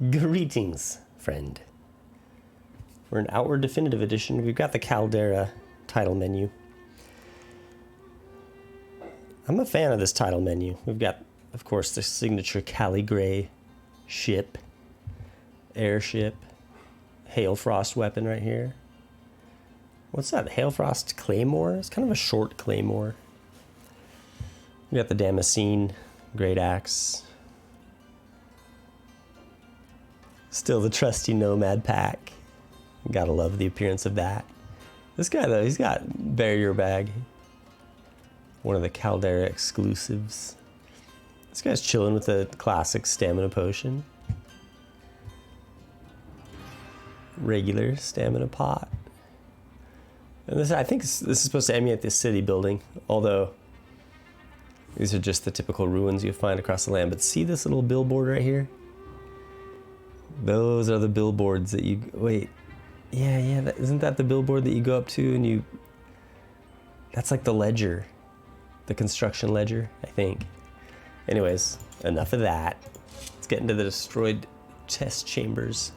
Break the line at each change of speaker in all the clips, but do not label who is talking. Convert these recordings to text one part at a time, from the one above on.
Greetings, friend. For an Outward Definitive Edition, we've got the Caldera title menu. I'm a fan of this title menu. We've got, of course, the signature Cali Gray ship, airship, Hailfrost weapon right here. What's that? Hailfrost Claymore? It's kind of a short Claymore. We got the Damascene Great Axe. Still the trusty Nomad pack. Gotta love the appearance of that. This guy, though, he's got Barrier Bag. One of the Caldera exclusives. This guy's chilling with a classic Stamina Potion. Regular Stamina Pot. And this, I think this is supposed to emulate this city building, although these are just the typical ruins you find across the land. But see this little billboard right here? Those are the billboards that you, wait, yeah, isn't that the billboard that you go up to and you, that's like the ledger, the construction ledger, I think. Anyways, enough of that. Let's get into the destroyed test chambers.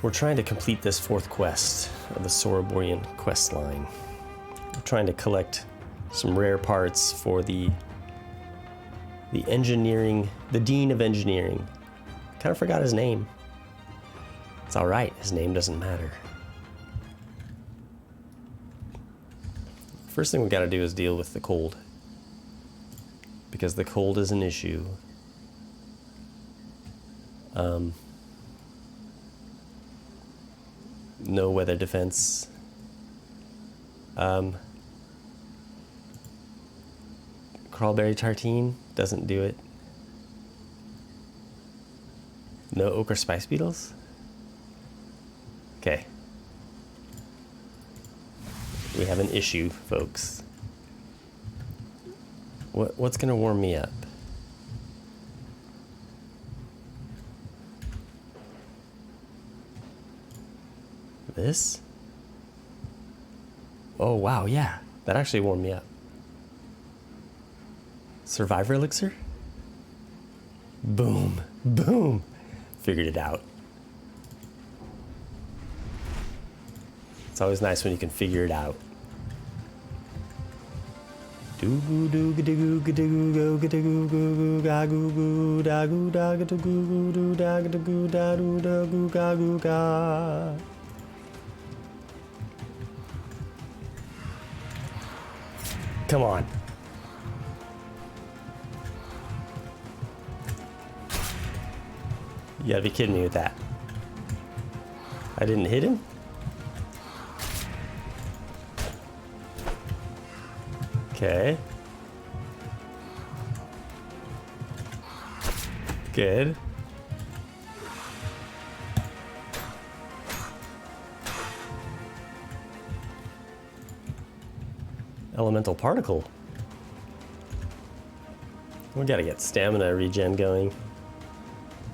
We're trying to complete this fourth quest of the Soroborean questline. We're trying to collect some rare parts for the engineering, the Dean of Engineering. Kind of forgot his name. It's all right, his name doesn't matter. First thing we gotta do is deal with the cold. Because the cold is an issue. No weather defense. Crawlberry Tartine doesn't do it. No ochre spice beetles? Okay. We have an issue, folks. What's gonna warm me up? This? Oh wow, yeah. That actually warmed me up. Survivor elixir? Boom. Boom. Figured it out. It's always nice when you can figure it out. Come on. You gotta be kidding me with that. I didn't hit him? Okay. Good. Elemental particle. We gotta get stamina regen going.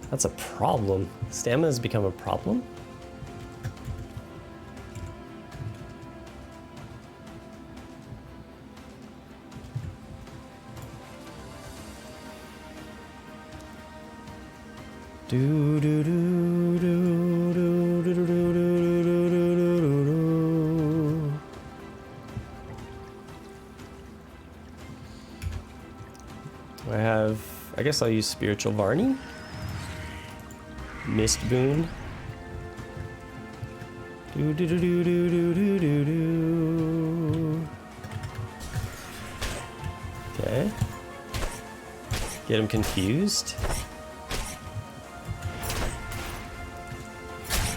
That's a problem. Stamina has become a problem? I guess I'll use Spiritual Varney. Mist Boon. Okay. Get him confused.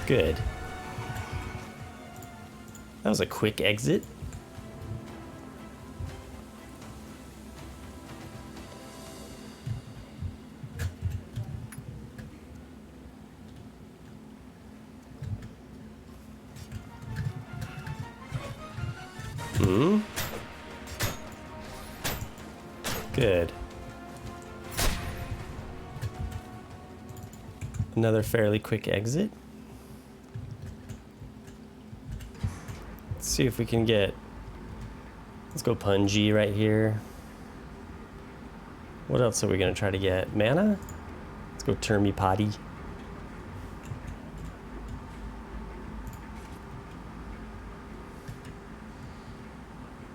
Good. That was a quick exit. Good. Another fairly quick exit. Let's see if we can get... Let's go Punji right here. What else are we going to try to get? Mana? Let's go termy potty.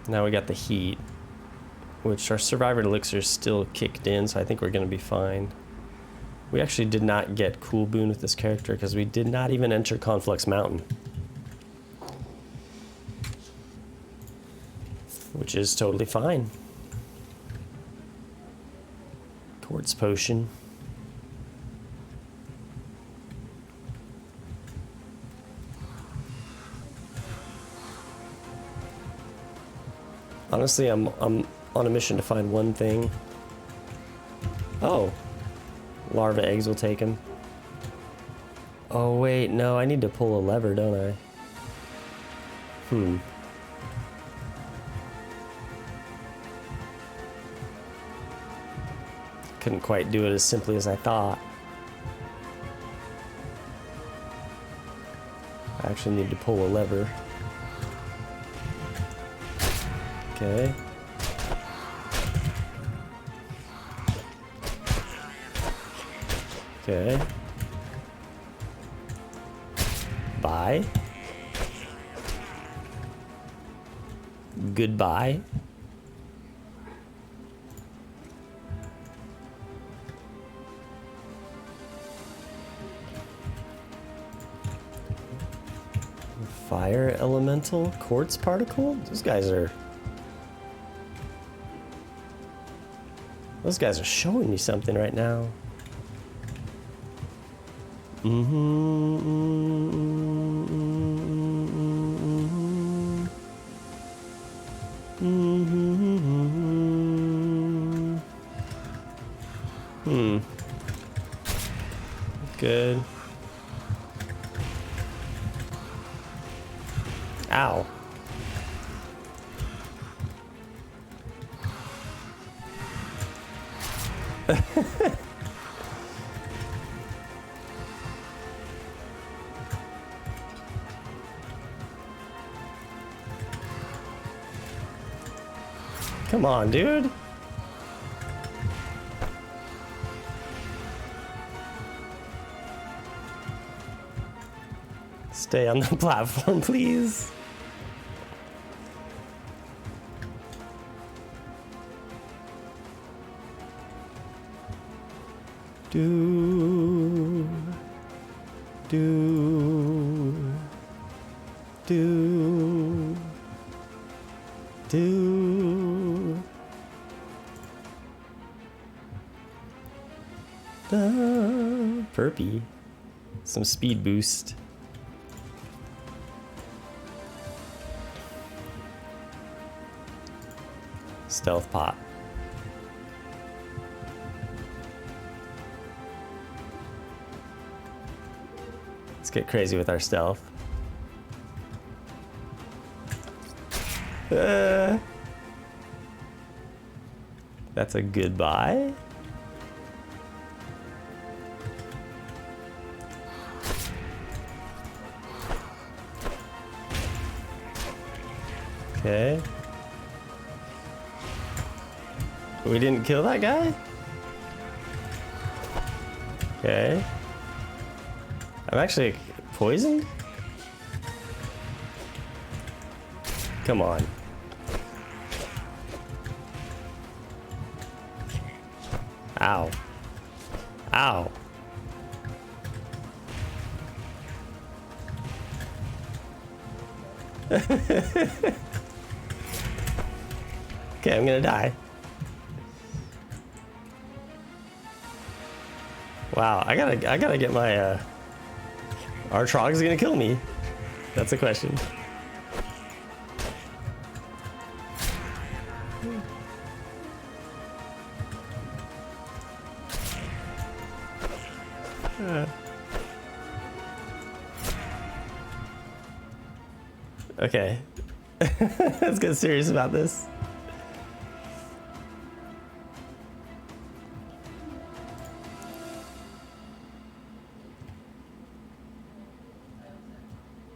Now we got the heat, which our survivor elixir is still kicked in, so I think we're going to be fine. We actually did not get cool boon with this character because we did not even enter Conflux Mountain. Which is totally fine. Quartz potion. Honestly, I'm on a mission to find one thing. Oh. Larva eggs will take him. Oh wait, no, I need to pull a lever, don't I? Couldn't quite do it as simply as I thought. I actually need to pull a lever. Okay. Okay. Bye. Goodbye. Fire elemental, quartz particle? Those guys are showing me something right now. Good. Ow. Come on, dude. Stay on the platform, please. Do. Perpy. Some speed boost. Stealth pot. Let's get crazy with our stealth. That's a goodbye. Okay. We didn't kill that guy? Okay. I'm actually poisoned? Come on. Ow. Ow. Okay, I'm gonna die. Wow, I gotta get my our Trog is gonna kill me. That's the question. Okay. Let's get serious about this.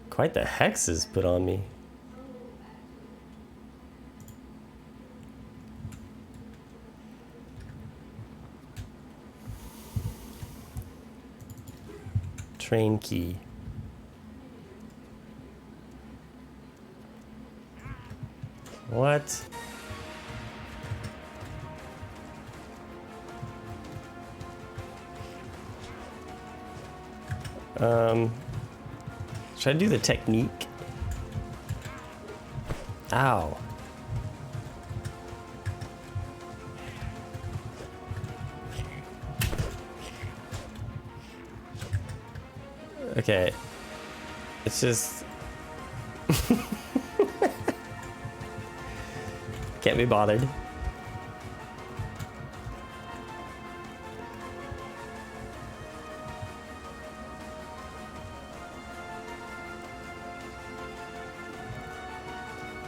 Quite the hex is put on me. Train key. What? Should I do the technique? Ow. Okay. It's just... Can't be bothered.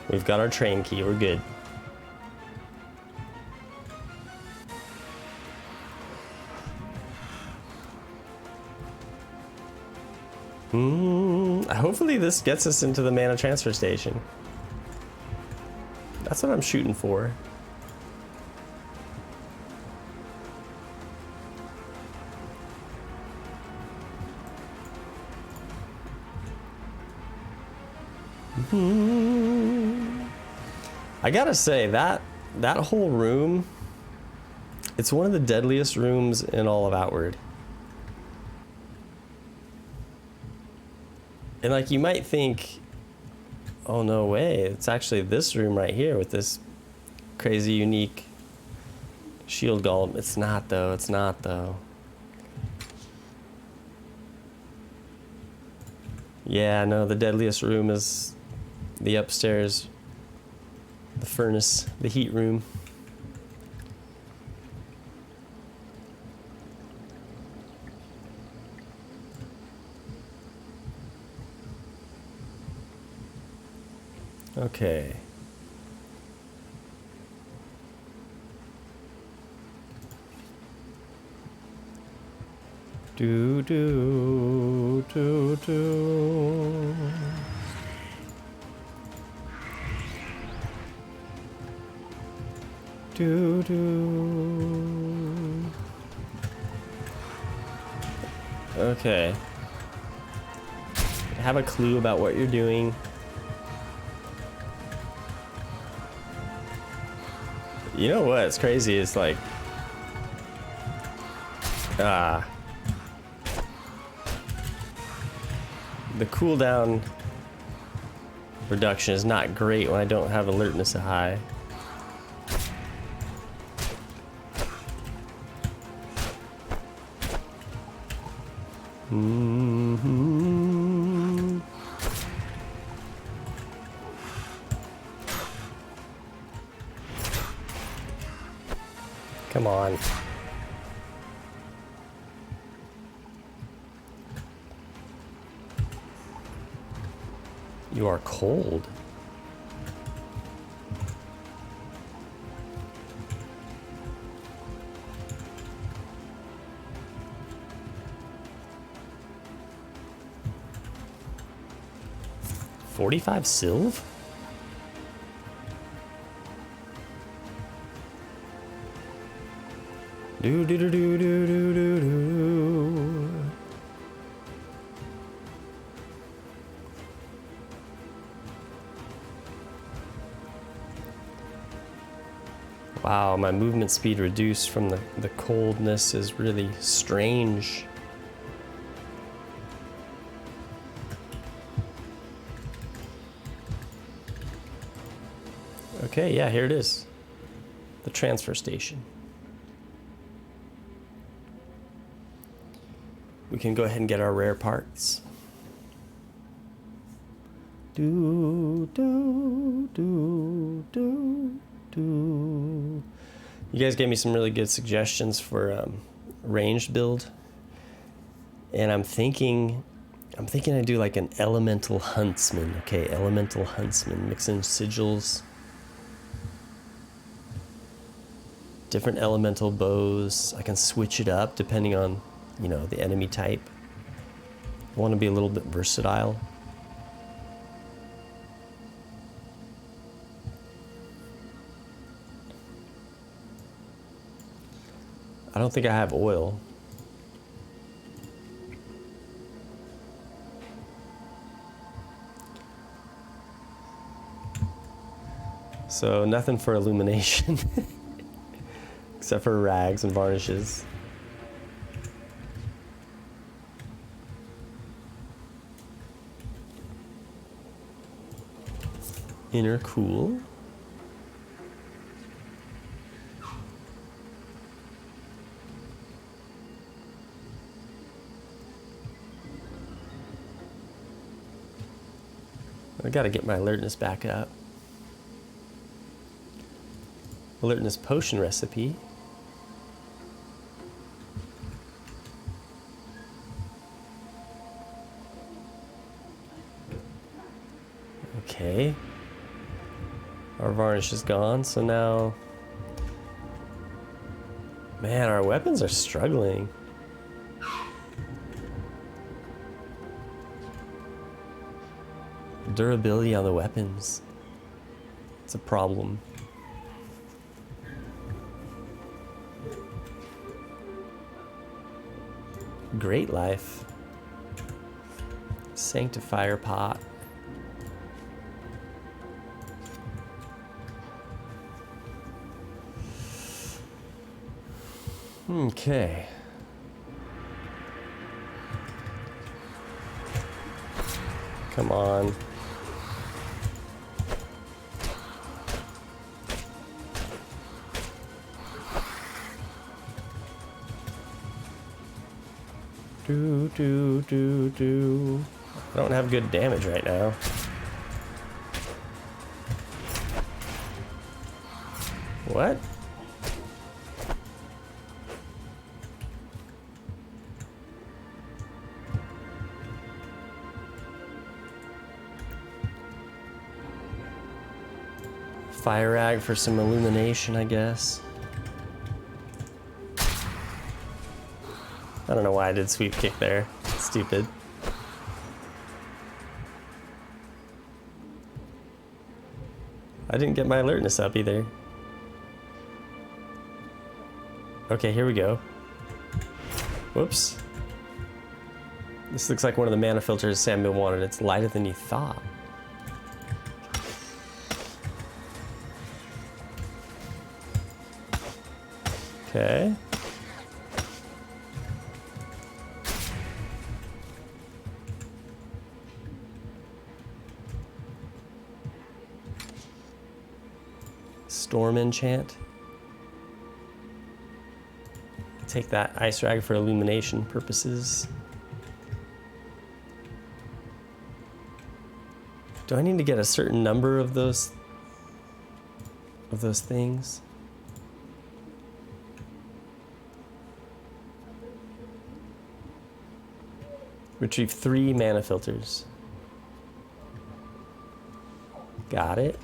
We've got our train key, we're good. Hopefully this gets us into the mana transfer station. That's what I'm shooting for. I gotta say, that whole room, it's one of the deadliest rooms in all of Outward. And like, you might think, oh no way, it's actually this room right here with this crazy unique shield golem. It's not though, it's not though. Yeah, no, the deadliest room is the upstairs, the furnace, the heat room. Okay. Do do do do. Do do. Okay. Have a clue about what you're doing. You know what's crazy is like, the cooldown reduction is not great when I don't have alertness high. Come on. You are cold. $45 Sylv? Do do do do do do do do. Wow, my movement speed reduced from the coldness is really strange. Okay, yeah, here it is. The transfer station. We can go ahead and get our rare parts. Do, do, do, do, do. You guys gave me some really good suggestions for ranged build. And I'm thinking I do like an elemental huntsman. Okay, elemental huntsman. Mix in sigils. Different elemental bows. I can switch it up depending on, you know, the enemy type. I want to be a little bit versatile. I don't think I have oil. So nothing for illumination. Except for rags and varnishes. Inner cool. I gotta get my alertness back up. Alertness potion recipe. Okay. Our varnish is gone, so now... Man, our weapons are struggling. Durability on the weapons. It's a problem. Great life. Sanctifier pot. Okay. Come on. Do. I don't have good damage right now. What? Fire rag for some illumination, I guess. I don't know why I did sweep kick there. Stupid. I didn't get my alertness up either. Okay, here we go. Whoops. This looks like one of the mana filters Samuel wanted. It's lighter than you thought. Okay. Storm enchant. Take that ice rag for illumination purposes. Do I need to get a certain number of those things? Retrieve 3 mana filters. Got it.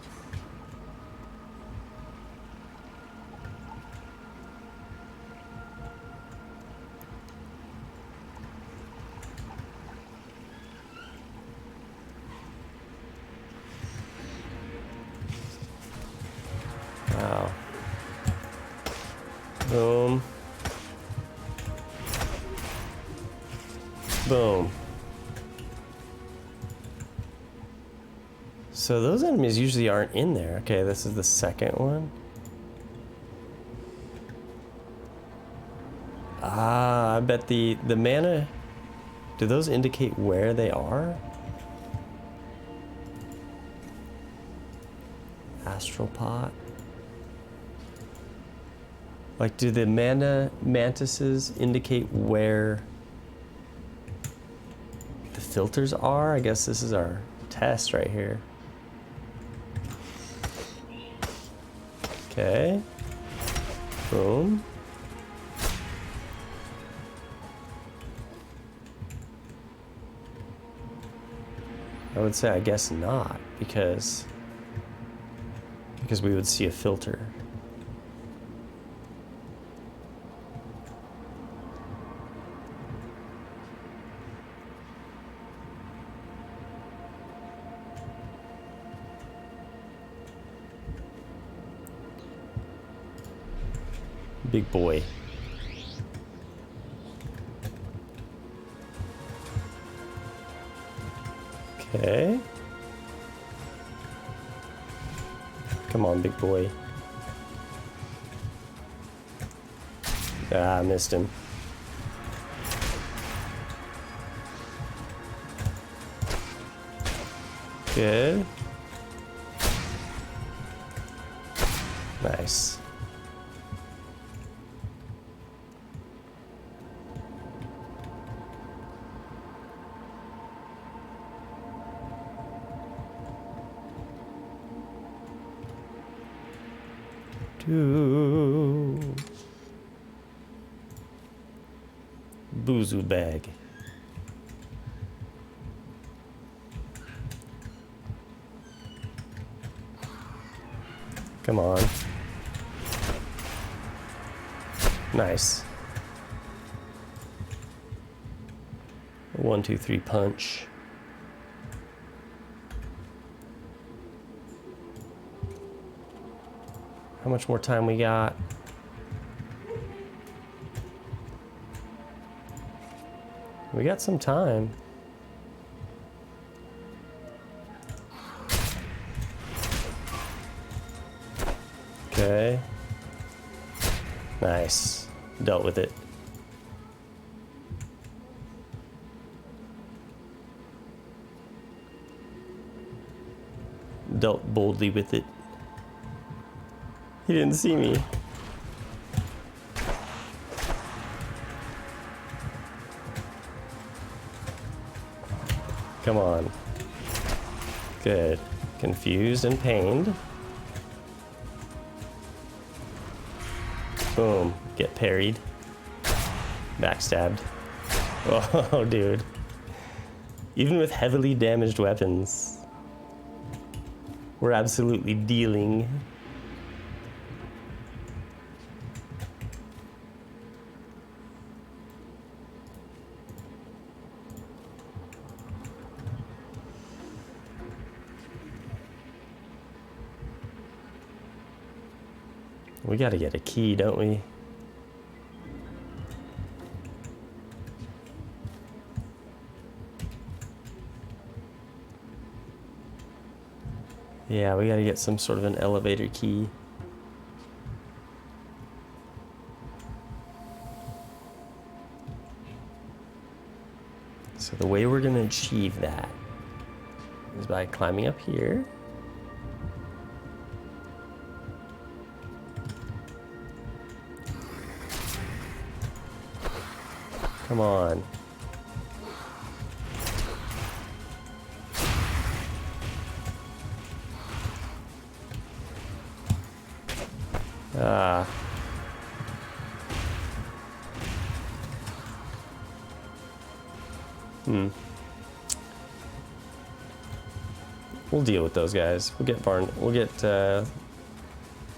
Wow. Boom. Boom. So those enemies usually aren't in there. Okay, this is the second one. Ah, I bet the mana... Do those indicate where they are? Astral pot. Like, do the mana mantises indicate where the filters are? I guess this is our test right here. Okay. Boom. I would say I guess not, because we would see a filter. Big boy. Okay. Come on, big boy. Ah, I missed him. Good. Nice. Boozoo bag. Come on. Nice. 1, 2, 3 punch. How much more time we got? We got some time. Okay. Nice. Dealt with it. Dealt boldly with it. He didn't see me. Come on. Good. Confused and pained. Boom. Get parried. Backstabbed. Oh, dude. Even with heavily damaged weapons, we're absolutely dealing. We gotta get a key, don't we? Yeah, we gotta get some sort of an elevator key. So the way we're gonna achieve that is by climbing up here. Come on. Ah. We'll deal with those guys. We'll get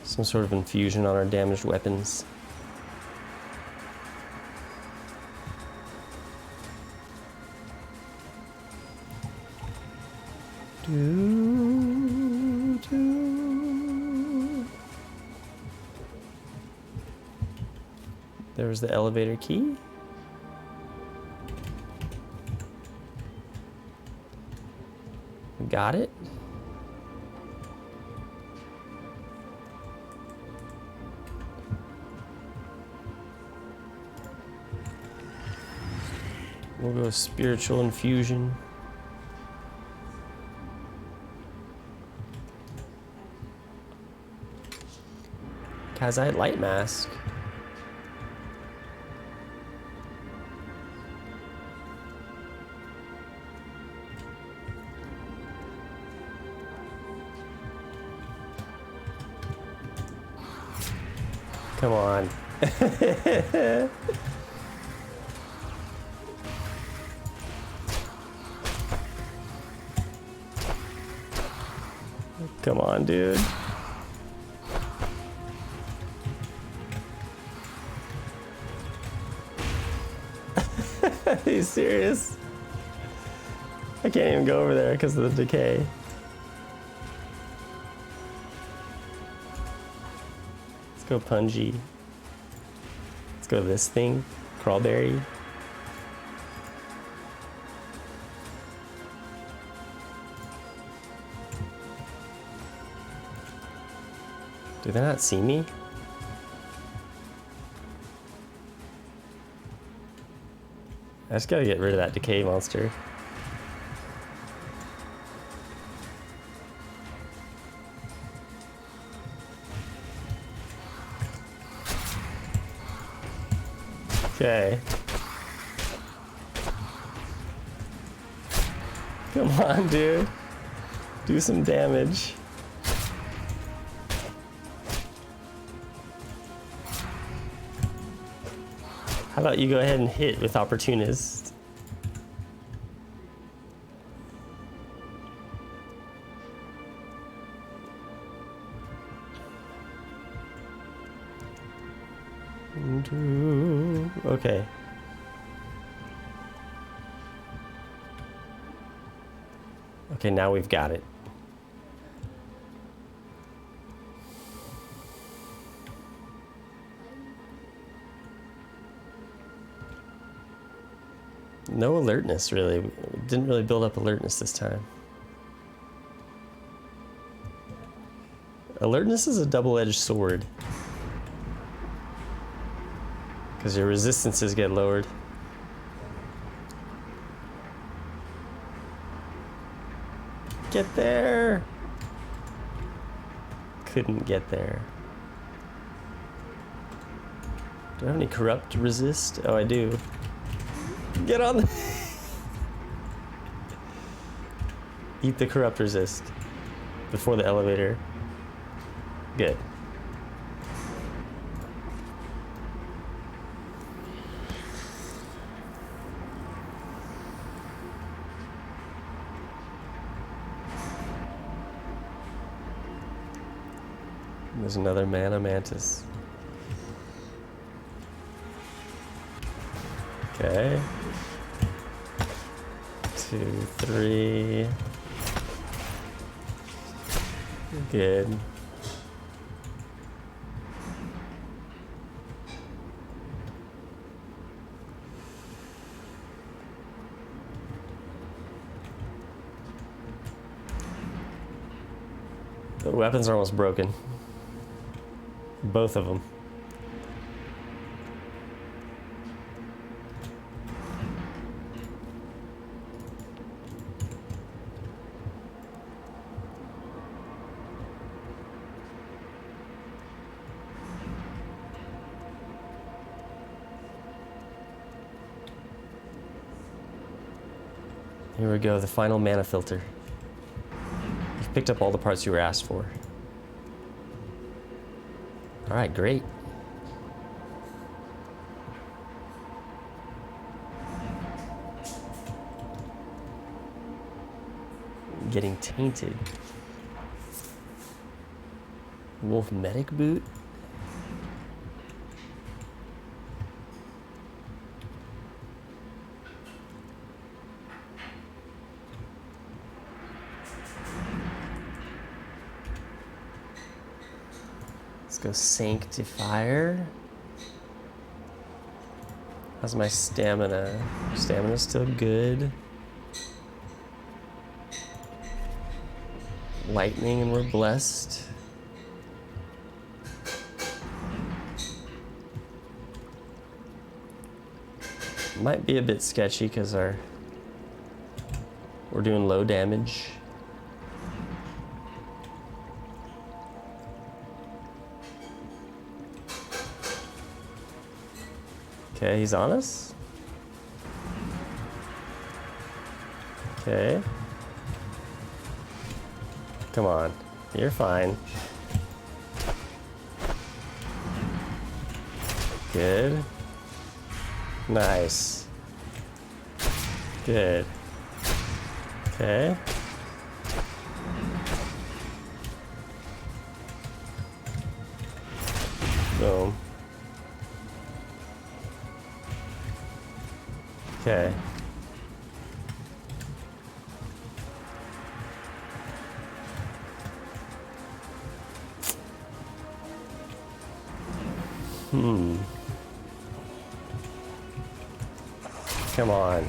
some sort of infusion on our damaged weapons. There's the elevator key. Got it. We'll go spiritual infusion. Kazite light mask. Come on. Come on, dude. Are you serious? I can't even go over there because of the decay. Let's go Punji. Let's go this thing. Crawberry. Do they not see me? I just gotta get rid of that decay monster. Okay. Come on, dude. Do some damage. How about you go ahead and hit with Opportunist? Okay. Okay, now we've got it. No alertness, really. We didn't really build up alertness this time. Alertness is a double-edged sword. Because your resistances get lowered. Get there! Couldn't get there. Do I have any corrupt resist? Oh, I do. Get on the... Eat the corrupt resist before the elevator. Good. There's another mana mantis. Okay. 2, 3. Good. The weapons are almost broken. Both of them. Here we go, the final mana filter. You've picked up all the parts you were asked for. All right, great. Getting tainted. Wolf medic boot? Let's go Sanctifier. How's my stamina? Stamina's still good. Lightning and we're blessed. Might be a bit sketchy because we're doing low damage. Okay, he's on us. Okay. Come on, you're fine. Good. Nice. Good. Okay. Boom. Okay. Come on.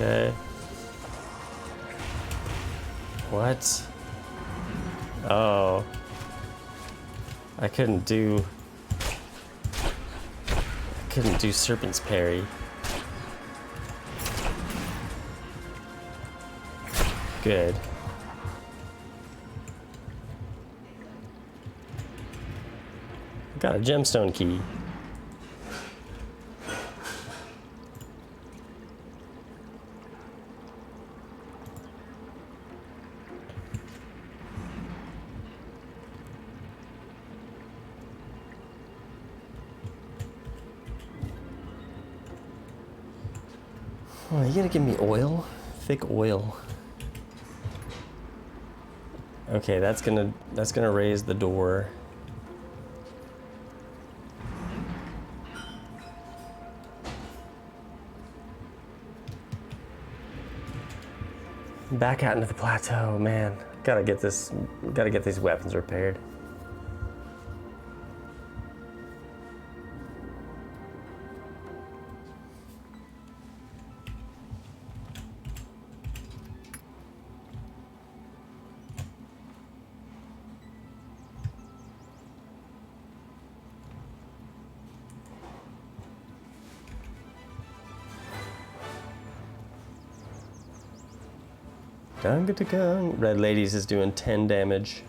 Okay. What? Oh. I couldn't do Serpent's Parry. Good. Got a gemstone key. Oh, you gonna give me oil? Thick oil. Okay, that's gonna raise the door. Back out into the plateau, man. Gotta get these weapons repaired. Gung. Red Ladies is doing 10 damage.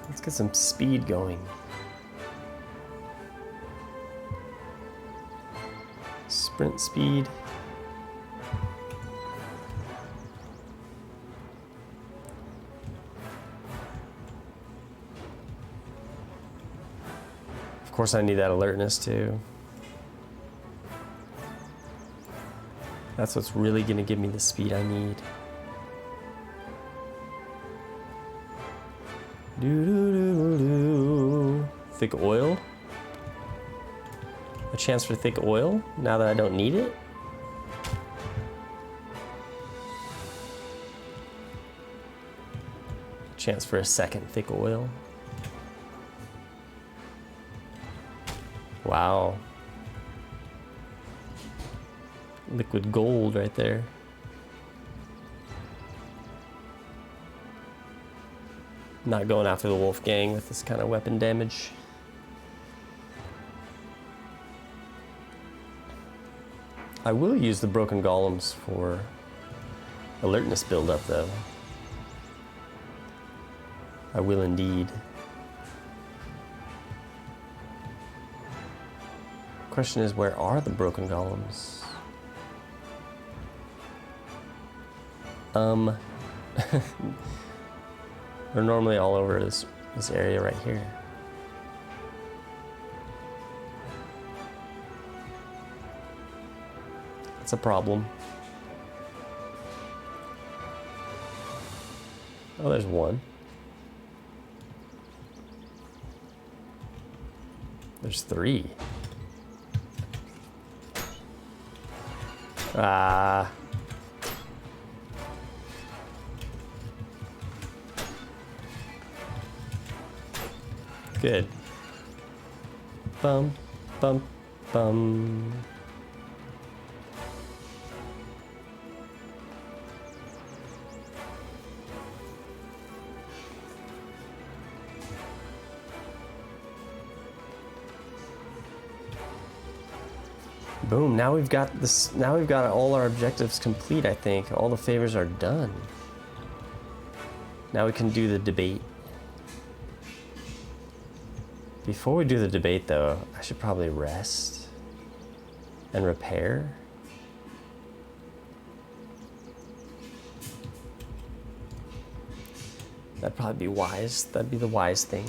Let's get some speed going. Sprint speed. Of course I need that alertness too. That's what's really gonna give me the speed I need. Thick oil? A chance for thick oil now that I don't need it? Chance for a second thick oil. Wow. Liquid gold right there. Not going after the wolf gang with this kind of weapon damage. I will use the broken golems for alertness buildup though. I will indeed. Question is, where are the broken golems? They're normally all over this area right here. That's a problem. Oh, there's one. There's three. Ah. Good. Bum, bum, bum. Boom, now we've got this, now we've got all our objectives complete, I think. All the favors are done. Now we can do the debate. Before we do the debate though, I should probably rest and repair. That'd probably be wise. That'd be the wise thing.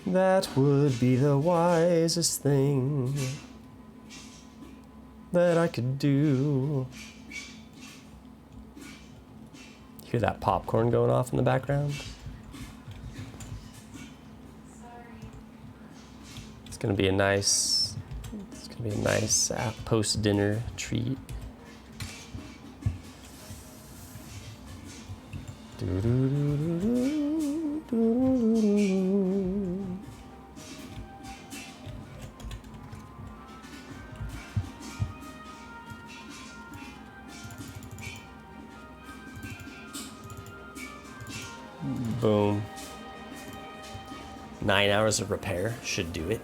That would be the wisest thing that I could do. Hear that popcorn going off in the background? It's gonna be a nice post-dinner treat. Boom. 9 hours of repair should do it.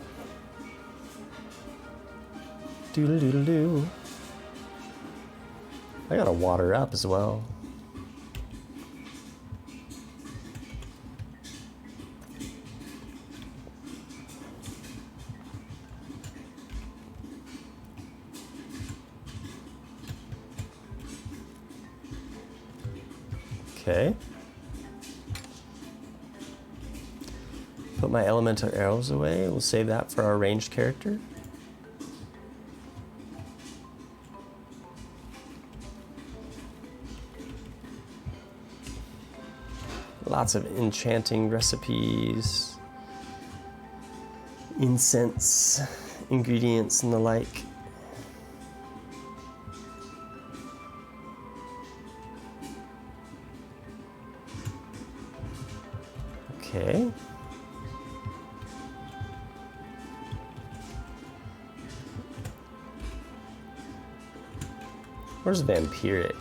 Doodle doodle doo. I gotta water up as well. Okay. Put my elemental arrows away. We'll save that for our ranged character. Lots of enchanting recipes, incense, ingredients, and the like. Okay. Where's Vampiric?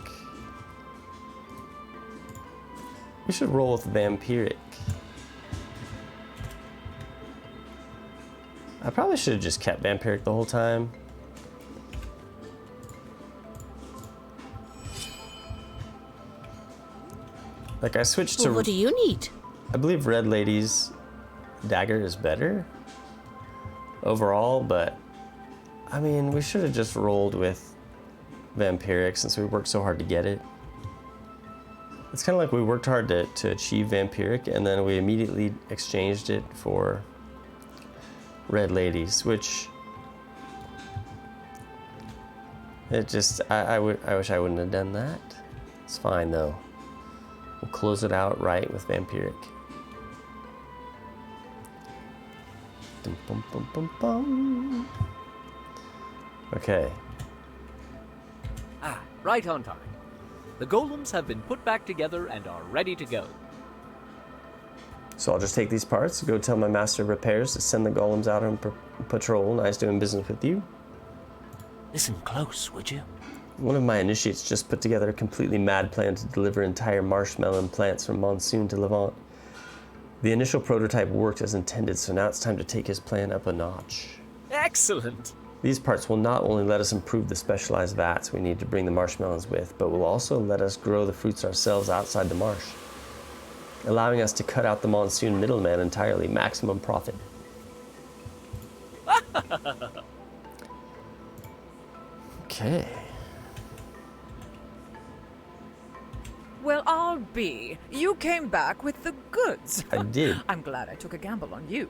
We should roll with Vampiric. I probably should have just kept Vampiric the whole time. Like I switched to...
Well, what do you need?
I believe Red Lady's Dagger is better overall, but I mean, we should have just rolled with Vampiric since we worked so hard to get it. It's kind of like we worked hard to achieve Vampiric and then we immediately exchanged it for Red Ladies, which it just, I wish I wouldn't have done that. It's fine though. We'll close it out right with Vampiric. Dum, bum, bum, bum, bum. Okay.
Ah, right on time. The golems have been put back together and are ready to go.
So I'll just take these parts, go tell my master of repairs to send the golems out on patrol. Nice doing business with you.
Listen close, would you?
One of my initiates just put together a completely mad plan to deliver entire marshmallow plants from Monsoon to Levant. The initial prototype worked as intended, so now it's time to take his plan up a notch.
Excellent!
These parts will not only let us improve the specialized vats we need to bring the marshmallows with, but will also let us grow the fruits ourselves outside the marsh, allowing us to cut out the Monsoon middleman entirely. Maximum profit. Okay.
Well, I'll be. You came back with the goods.
I did.
I'm glad I took a gamble on you.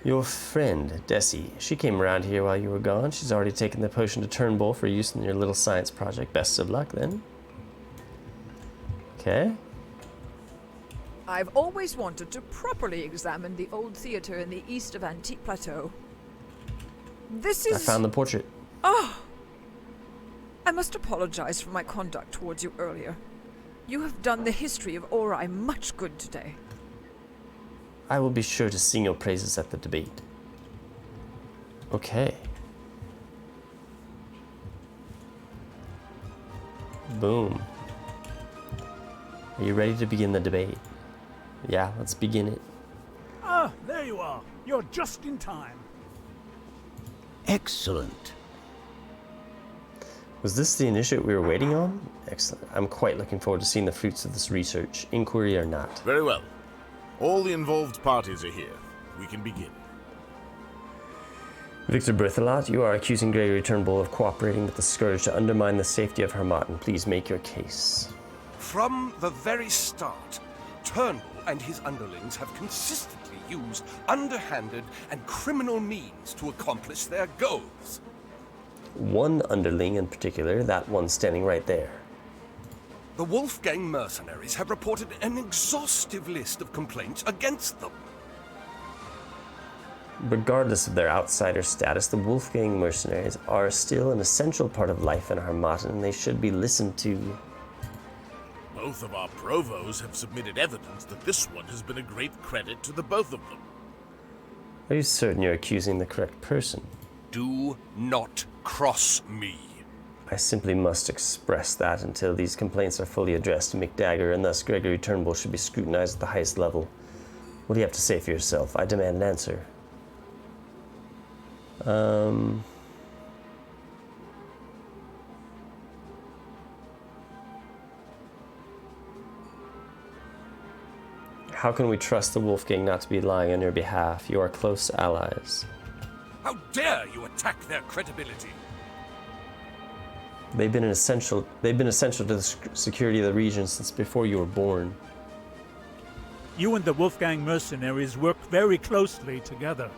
Your friend, Desi, she came around here while you were gone. She's already taken the potion to Turnbull for use in your little science project. Best of luck, then. Okay.
I've always wanted to properly examine the old theater in the east of Antique Plateau. This is...
I found the portrait.
Oh! I must apologize for my conduct towards you earlier. You have done the history of Ori much good today.
I will be sure to sing your praises at the debate. Okay. Boom. Are you ready to begin the debate? Yeah, let's begin it.
Ah, there you are. You're just in time.
Excellent.
Was this the initiative we were waiting on? Excellent. I'm quite looking forward to seeing the fruits of this research, inquiry or not.
Very well. All the involved parties are here. We can begin.
Victor Berthelot, you are accusing Gregory Turnbull of cooperating with the Scourge to undermine the safety of Harmattan. Please make your case.
From the very start, Turnbull and his underlings have consistently used underhanded and criminal means to accomplish their goals.
One underling in particular, that one standing right there.
The Wolfgang mercenaries have reported an exhaustive list of complaints against them.
Regardless of their outsider status, the Wolfgang mercenaries are still an essential part of life in Harmattan, and they should be listened to.
Both of our provos have submitted evidence that this one has been a great credit to the both of them.
Are you certain you're accusing the correct person?
Do not cross me.
I simply must express that until these complaints are fully addressed, Mick Dagger, and thus Gregory Turnbull should be scrutinized at the highest level. What do you have to say for yourself? I demand an answer. How can we trust the Wolfgang not to be lying on your behalf? You are close allies.
How dare you attack their credibility?
They've been essential to the security of the region since before you were born.
You and the Wolfgang mercenaries work very closely together.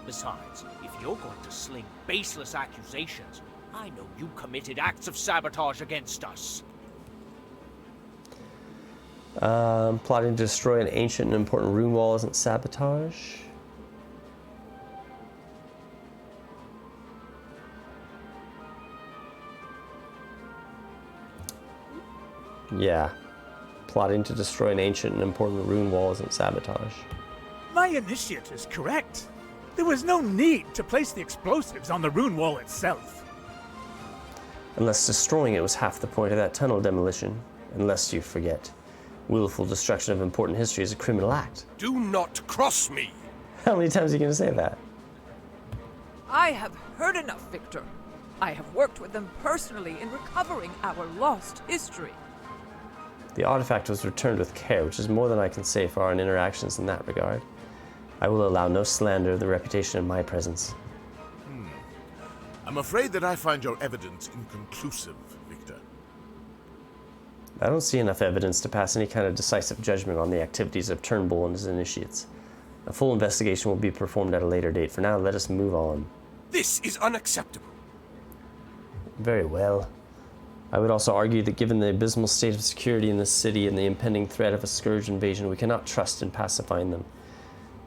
Besides, if you're going to sling baseless accusations, I know you committed acts of sabotage against us.
Plotting to destroy an ancient and important rune wall isn't sabotage. Yeah. Plotting to destroy an ancient and important rune wall isn't sabotage.
My initiate is correct. There was no need to place the explosives on the rune wall itself.
Unless destroying it was half the point of that tunnel demolition. Unless you forget. Willful destruction of important history is a criminal act.
Do not cross me.
How many times are you going to say that?
I have heard enough, Victor. I have worked with them personally in recovering our lost history.
The artifact was returned with care, which is more than I can say for our interactions in that regard. I will allow no slander of the reputation in my presence.
I'm afraid that I find your evidence inconclusive, Victor.
I don't see enough evidence to pass any kind of decisive judgment on the activities of Turnbull and his initiates. A full investigation will be performed at a later date. For now, let us move on.
This is unacceptable.
Very well. I would also argue that given the abysmal state of security in this city and the impending threat of a scourge invasion, we cannot trust in pacifying them.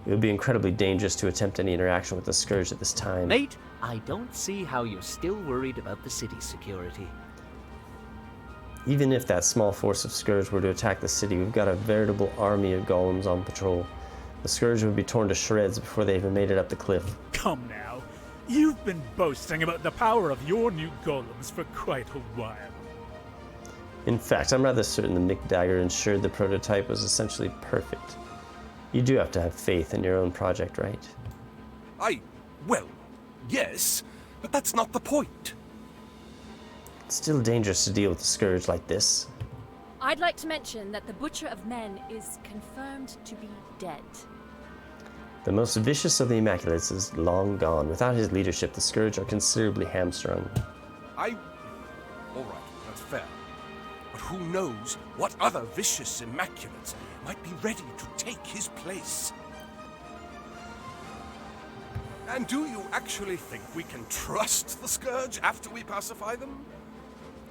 It would be incredibly dangerous to attempt any interaction with the scourge at this time.
Mate, I don't see how you're still worried about the city's security.
Even if that small force of scourge were to attack the city, we've got a veritable army of golems on patrol. The scourge would be torn to shreds before they even made it up the cliff.
Come now. You've been boasting about the power of your new golems for quite a while.
In fact, I'm rather certain the Mick Dagger ensured the prototype was essentially perfect. You do have to have faith in your own project, right?
Well, yes, but that's not the point.
It's still dangerous to deal with a scourge like this.
I'd like to mention that the Butcher of Men is confirmed to be dead.
The most vicious of the Immaculates is long gone. Without his leadership, the scourge are considerably hamstrung.
All right, that's fair. But who knows what other vicious Immaculates might be ready to take his place? And do you actually think we can trust the Scourge after we pacify them?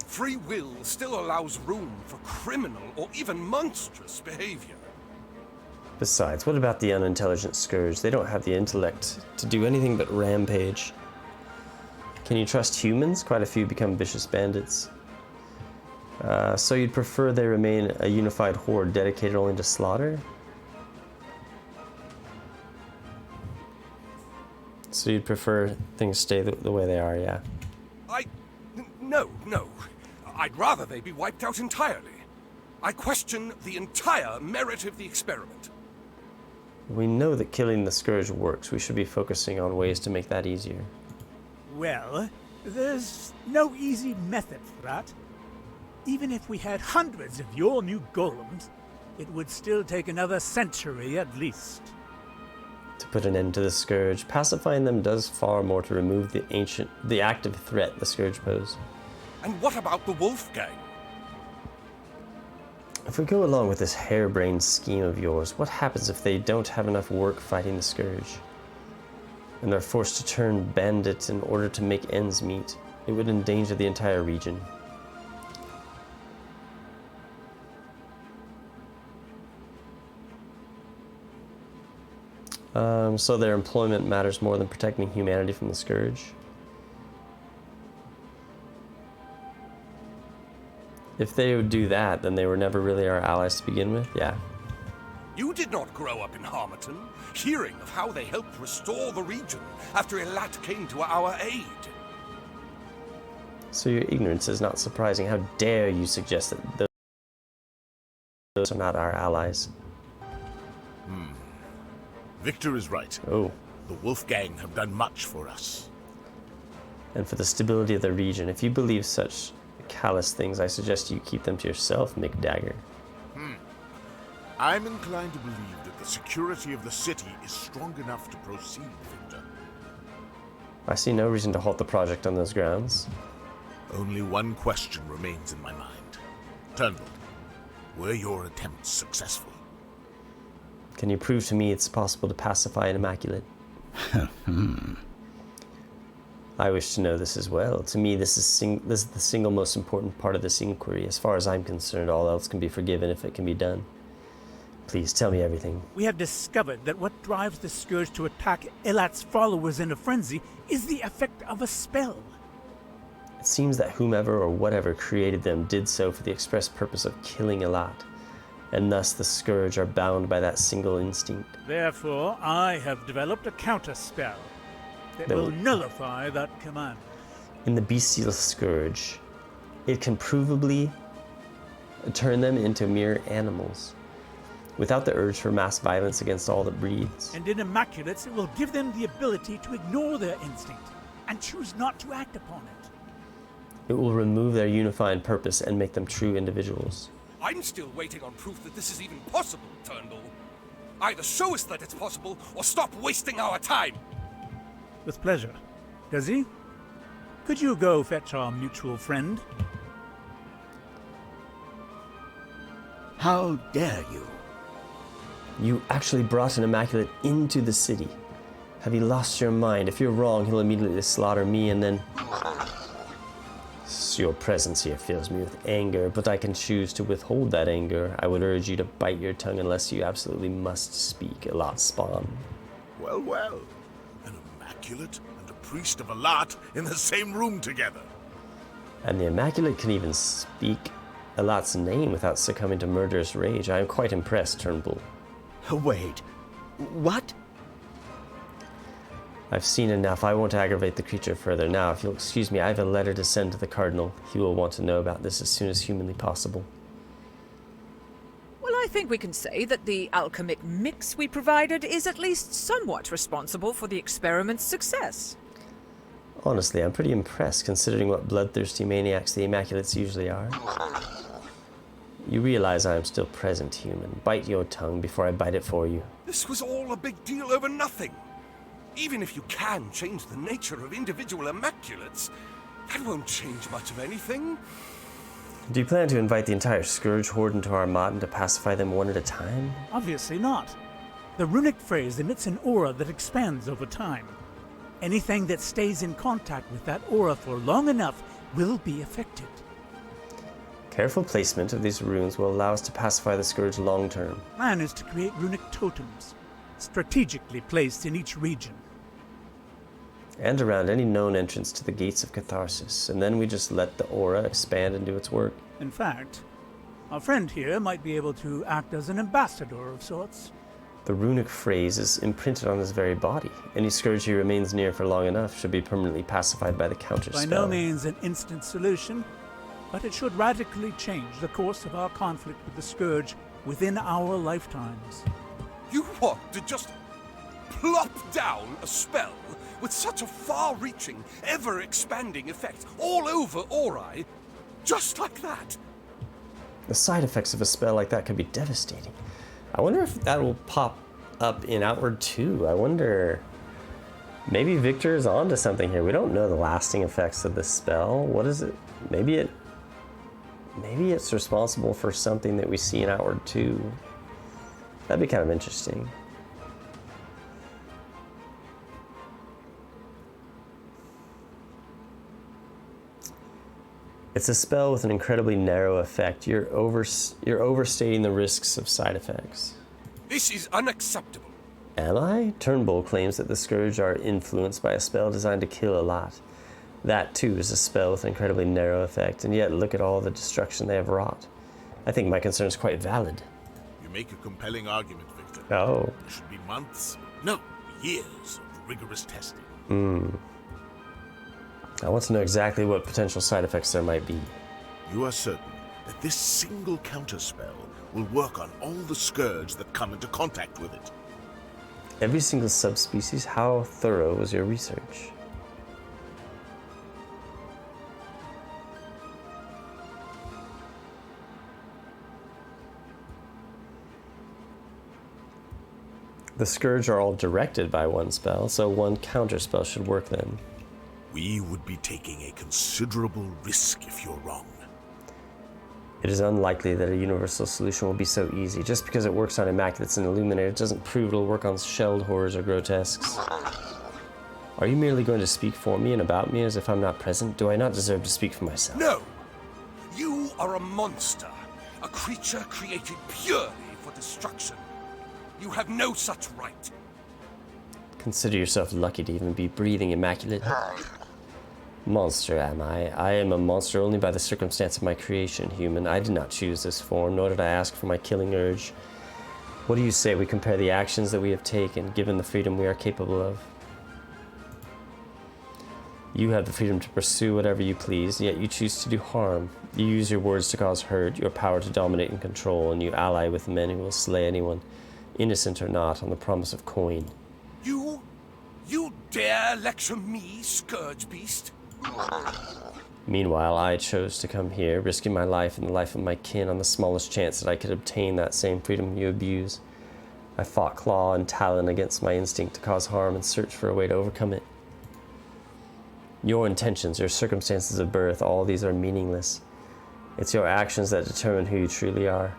Free will still allows room for criminal or even monstrous behavior.
Besides, what about the unintelligent scourge? They don't have the intellect to do anything but rampage. Can you trust humans? Quite a few become vicious bandits. So you'd prefer they remain a unified horde dedicated only to slaughter? So you'd prefer things stay the way they are, yeah?
No. I'd rather they be wiped out entirely. I question the entire merit of the experiment.
We know that killing the scourge works. We should be focusing on ways to make that easier.
Well, there's no easy method for that. Even if we had hundreds of your new golems, it would still take another century at least.
To put an end to the scourge, pacifying them does far more to remove the active threat the scourge pose.
And what about the Wolfgang?
If we go along with this harebrained scheme of yours, what happens if they don't have enough work fighting the scourge? And they're forced to turn bandits in order to make ends meet? It would endanger the entire region. So their employment matters more than protecting humanity from the scourge? If they would do that, then they were never really our allies to begin with. Yeah.
You did not grow up in Harmattan, hearing of how they helped restore the region after Elat came to our aid.
So your ignorance is not surprising. How dare you suggest that those are not our allies?
Victor is right.
Oh.
The Wolfgang have done much for us.
And for the stability of the region. If you believe such callous things, I suggest you keep them to yourself, Dagger.
I'm inclined to believe that the security of the city is strong enough to proceed, Victor.
I see no reason to halt the project on those grounds.
Only one question remains in my mind. Turnbull, were your attempts successful?
Can you prove to me it's possible to pacify an Immaculate? I wish to know this as well. To me, this is the single most important part of this inquiry. As far as I'm concerned, all else can be forgiven if it can be done. Please, tell me everything.
We have discovered that what drives the Scourge to attack Elat's followers in a frenzy is the effect of a spell.
It seems that whomever or whatever created them did so for the express purpose of killing Elat, and thus the Scourge are bound by that single instinct.
Therefore, I have developed a counter-spell that will nullify that command.
In the bestial Scourge, it can provably turn them into mere animals, without the urge for mass violence against all that breathes.
And in Immaculates, it will give them the ability to ignore their instinct and choose not to act upon it.
It will remove their unifying purpose and make them true individuals.
I'm still waiting on proof that this is even possible, Turnbull. Either show us that it's possible, or stop wasting our time!
With pleasure. Desi, could you go fetch our mutual friend?
How dare you?
You actually brought an Immaculate into the city. Have you lost your mind? If you're wrong, he'll immediately slaughter me and then... Your presence here fills me with anger, but I can choose to withhold that anger. I would urge you to bite your tongue unless you absolutely must speak, Elat spawn.
Well, well. An Immaculate and a priest of Elat in the same room together.
And the Immaculate can even speak Elat's name without succumbing to murderous rage. I am quite impressed, Turnbull.
Wait. What?
I've seen enough. I won't aggravate the creature further. Now, if you'll excuse me, I have a letter to send to the Cardinal. He will want to know about this as soon as humanly possible.
Well, I think we can say that the alchemic mix we provided is at least somewhat responsible for the experiment's success.
Honestly, I'm pretty impressed considering what bloodthirsty maniacs the Immaculates usually are. You realize I am still present, human. Bite your tongue before I bite it for you.
This was all a big deal over nothing. Even if you can change the nature of individual Immaculates, that won't change much of anything.
Do you plan to invite the entire Scourge horde into our Harmattan to pacify them one at a time?
Obviously not. The runic phrase emits an aura that expands over time. Anything that stays in contact with that aura for long enough will be affected.
Careful placement of these runes will allow us to pacify the Scourge long term.
Plan is to create runic totems, strategically placed in each region.
And around any known entrance to the gates of catharsis, and then we just let the aura expand and do its work.
In fact, our friend here might be able to act as an ambassador of sorts.
The runic phrase is imprinted on his very body. Any Scourge he remains near for long enough should be permanently pacified by the counter
By
spell.
no means an instant solution, but it should radically change the course of our conflict with the Scourge within our lifetimes.
You want to just plop down a spell with such a far-reaching, ever-expanding effect all over Ori, just like that?
The side effects of a spell like that could be devastating. I wonder if that will pop up in Outward 2. I wonder... Maybe Victor is onto something here. We don't know the lasting effects of this spell. What is it? Maybe it's responsible for something that we see in Outward 2. That'd be kind of interesting. It's a spell with an incredibly narrow effect. You're overstating the risks of side effects.
This is unacceptable.
Am I? Turnbull claims that the Scourge are influenced by a spell designed to kill Elat. That too is a spell with an incredibly narrow effect, and yet look at all the destruction they have wrought. I think my concern is quite valid.
You make a compelling argument, Victor.
Oh.
There should be months, no, years of rigorous testing.
I want to know exactly what potential side effects there might be.
You are certain that this single counterspell will work on all the scourge that come into contact with it?
Every single subspecies? How thorough was your research? The Scourge are all directed by one spell, so one counterspell should work then.
We would be taking a considerable risk if you're wrong.
It is unlikely that a universal solution will be so easy. Just because it works on Immaculates and Illuminators doesn't prove it'll work on shelled horrors or grotesques. Are you merely going to speak for me and about me as if I'm not present? Do I not deserve to speak for myself?
No! You are a monster. A creature created purely for destruction. You have no such right.
Consider yourself lucky to even be breathing, Immaculate. Monster, am I? I am a monster only by the circumstance of my creation, human. I did not choose this form, nor did I ask for my killing urge. What do you say we compare the actions that we have taken, given the freedom we are capable of? You have the freedom to pursue whatever you please, yet you choose to do harm. You use your words to cause hurt, your power to dominate and control, and you ally with men who will slay anyone, innocent or not, on the promise of coin.
You dare lecture me, Scourge Beast?
Meanwhile, I chose to come here, risking my life and the life of my kin on the smallest chance that I could obtain that same freedom you abuse. I fought claw and talon against my instinct to cause harm and searched for a way to overcome it. Your intentions, your circumstances of birth, all these are meaningless. It's your actions that determine who you truly are.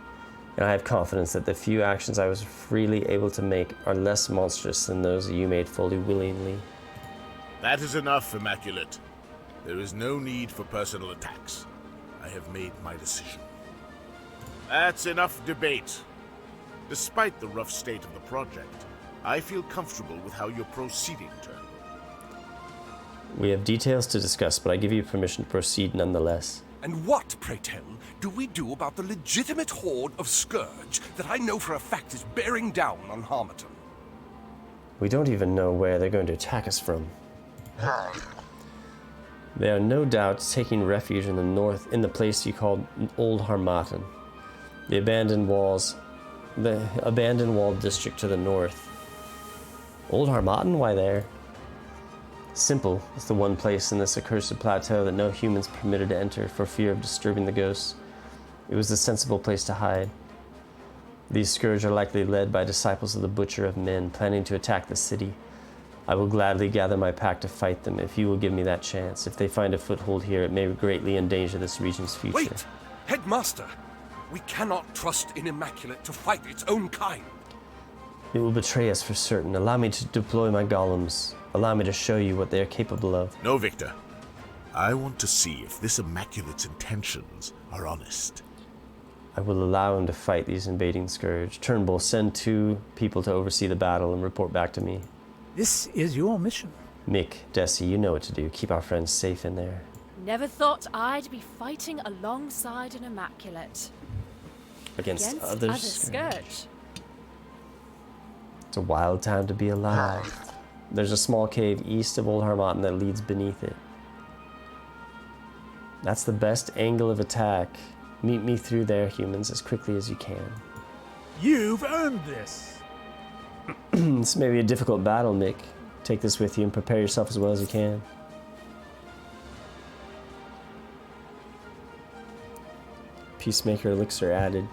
And I have confidence that the few actions I was freely able to make are less monstrous than those you made fully willingly.
That is enough, Immaculate. There is no need for personal attacks. I have made my decision. That's enough debate. Despite the rough state of the project, I feel comfortable with how you're proceeding, Turnbull.
We have details to discuss, but I give you permission to proceed nonetheless.
And what, pray tell, do we do about the legitimate horde of Scourge that I know for a fact is bearing down on Harmattan?
We don't even know where they're going to attack us from. They are no doubt taking refuge in the north, in the place you called Old Harmattan, the abandoned walled district to the north. Old Harmattan? Why there? Simple. It's the one place in this accursed plateau that no humans permitted to enter for fear of disturbing the ghosts. It was the sensible place to hide. These Scourge are likely led by disciples of the Butcher of Men, planning to attack the city. I will gladly gather my pack to fight them if you will give me that chance. If they find a foothold here, it may greatly endanger this region's future.
Wait! Headmaster! We cannot trust in Immaculate to fight its own kind.
It will betray us for certain. Allow me to deploy my golems. Allow me to show you what they are capable of.
No, Victor. I want to see if this Immaculate's intentions are honest.
I will allow him to fight these invading Scourge. Turnbull, send 2 people to oversee the battle and report back to me.
This is your mission.
Mick, Desi, you know what to do. Keep our friends safe in there.
Never thought I'd be fighting alongside an Immaculate.
Against
Other
others.
Scourge.
It's a wild time to be alive. There's a small cave east of Old Harmattan that leads beneath it. That's the best angle of attack. Meet me through there, humans, as quickly as you can.
You've earned this.
This may be a difficult battle, Mick. Take this with you and prepare yourself as well as you can. Peacemaker elixir added.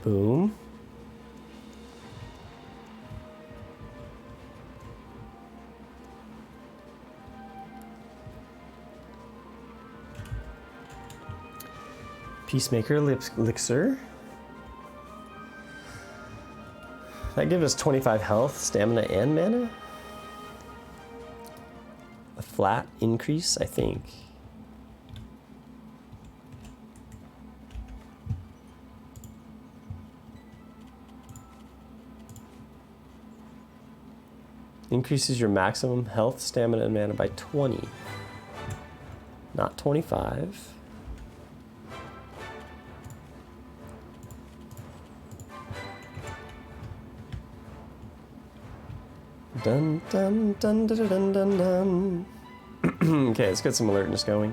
Boom. Peacemaker elixir. That gives us 25 health, stamina, and mana. A flat increase, I think. Increases your maximum health, stamina, and mana by 20. Not 25. Dun dun dun dun dun dun dun. Okay, let's get some alertness going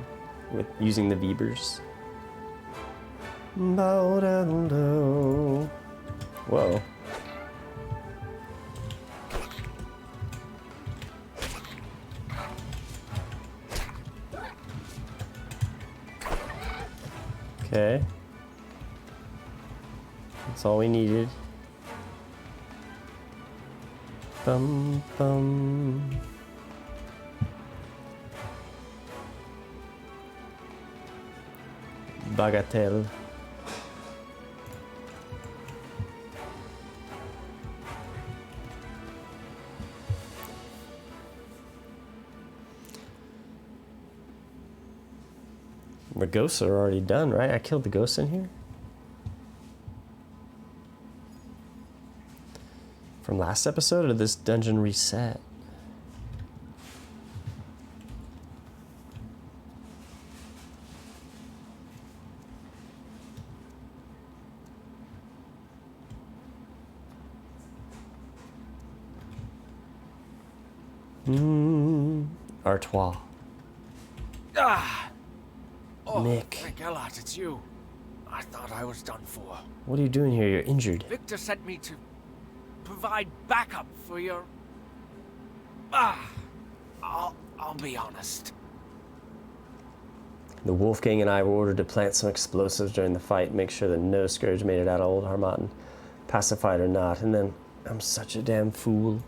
with using the Vebers. Whoa. Okay. That's all we needed. Bum bum. Bagatelle. The ghosts are already done, right? I killed the ghosts in here? From last episode, or did this dungeon reset? Artois.
Ah! Oh,
Nick.
thank Elot, it's you. I thought I was done for.
What are you doing here? You're injured.
Victor sent me to provide backup for your... I'll be honest.
The Wolfgang and I were ordered to plant some explosives during the fight, make sure that no Scourge made it out of Old Harmattan, pacified or not, and then I'm such a damn fool.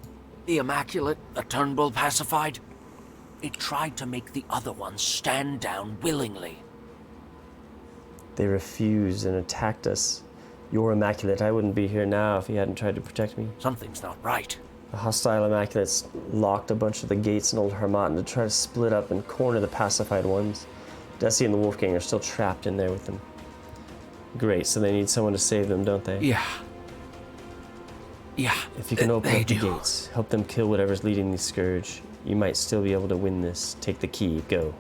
The Immaculate, a Turnbull pacified? It tried to make the other ones stand down willingly.
They refused and attacked us. You're Immaculate. I wouldn't be here now if he hadn't tried to protect me.
Something's not right.
The hostile Immaculates locked a bunch of the gates in Old Harmattan to try to split up and corner the pacified ones. Desi and the Wolfgang are still trapped in there with them. Great, so they need someone to save them, don't they?
Yeah.
If you can open
they
up the
do.
gates, help them kill whatever's leading the Scourge, you might still be able to win this. Take the key, go.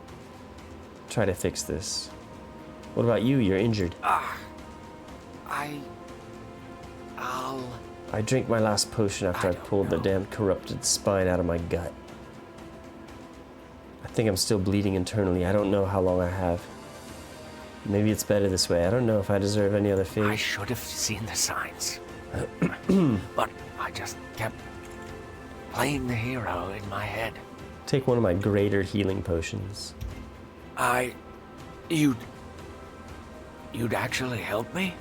Try to fix this. What about you? You're injured. I drank my last potion after I pulled the damn corrupted spine out of my gut. I think I'm still bleeding internally. I don't know how long I have. Maybe it's better this way. I don't know if I deserve any other fate.
I should have seen the signs. But I just kept playing the hero in my head.
Take one of my greater healing potions.
You'd actually help me?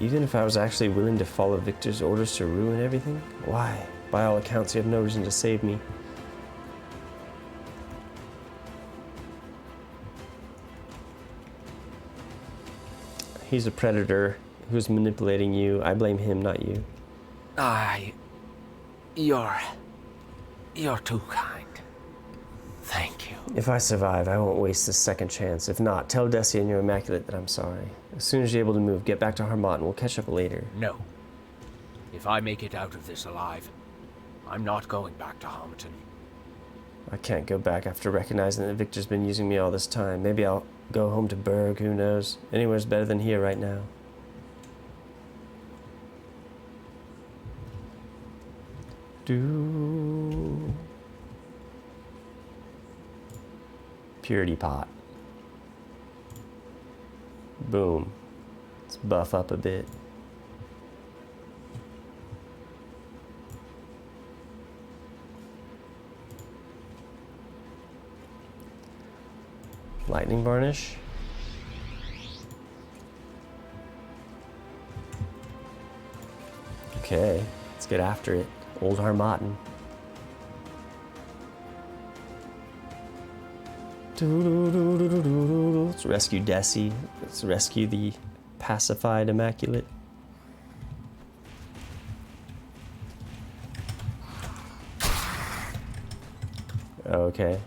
Even if I was actually willing to follow Victor's orders to ruin everything? Why? By all accounts, you have no reason to save me. He's a predator who's manipulating you. I blame him, not you.
You're too kind. Thank you.
If I survive, I won't waste this second chance. If not, tell Desi and your Immaculate that I'm sorry. As soon as you're able to move, get back to Harmattan. We'll catch up later.
No. If I make it out of this alive, I'm not going back to Harmattan.
I can't go back after recognizing that Victor's been using me all this time. Maybe I'll go home to Berg, who knows? Anywhere's better than here right now. Purity pot. Boom. Let's buff up a bit. Lightning varnish. Okay, let's get after it. Old Harmattan. Let's rescue Desi. Let's rescue the pacified Immaculate. Okay.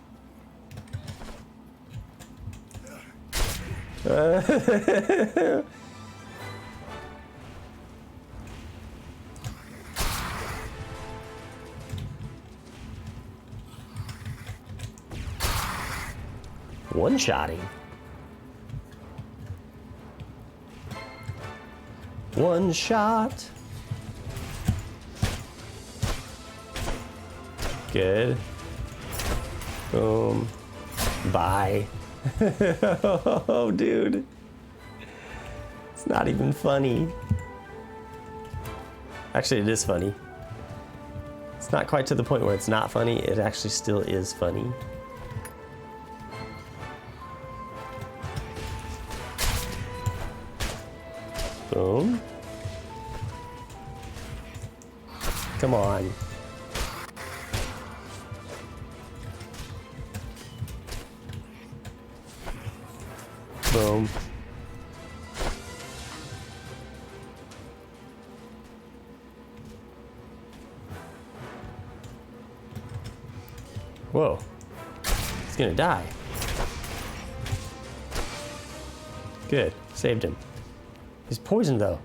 One-shotting. One shot. Good. Boom. Bye. Oh, dude. It's not even funny. Actually, it is funny. It's not quite to the point where it's not funny. It actually still is funny. Boom. Come on. Boom. Whoa. He's gonna die. Good. Saved him. He's poisoned though.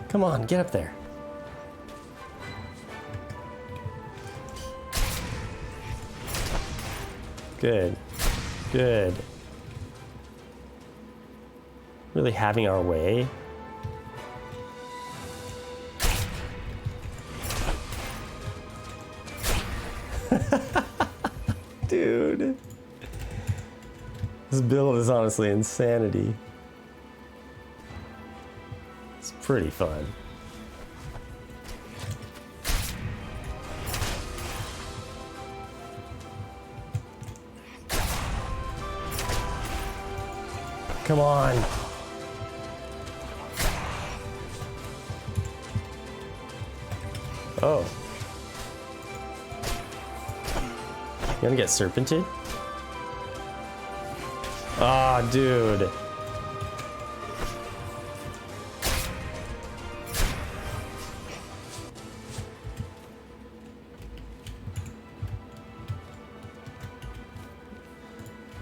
Come on, get up there. Good. Good. Really having our way. Dude. This build is honestly insanity. It's pretty fun. Come on. Oh. You gonna get serpented? Ah, oh, dude.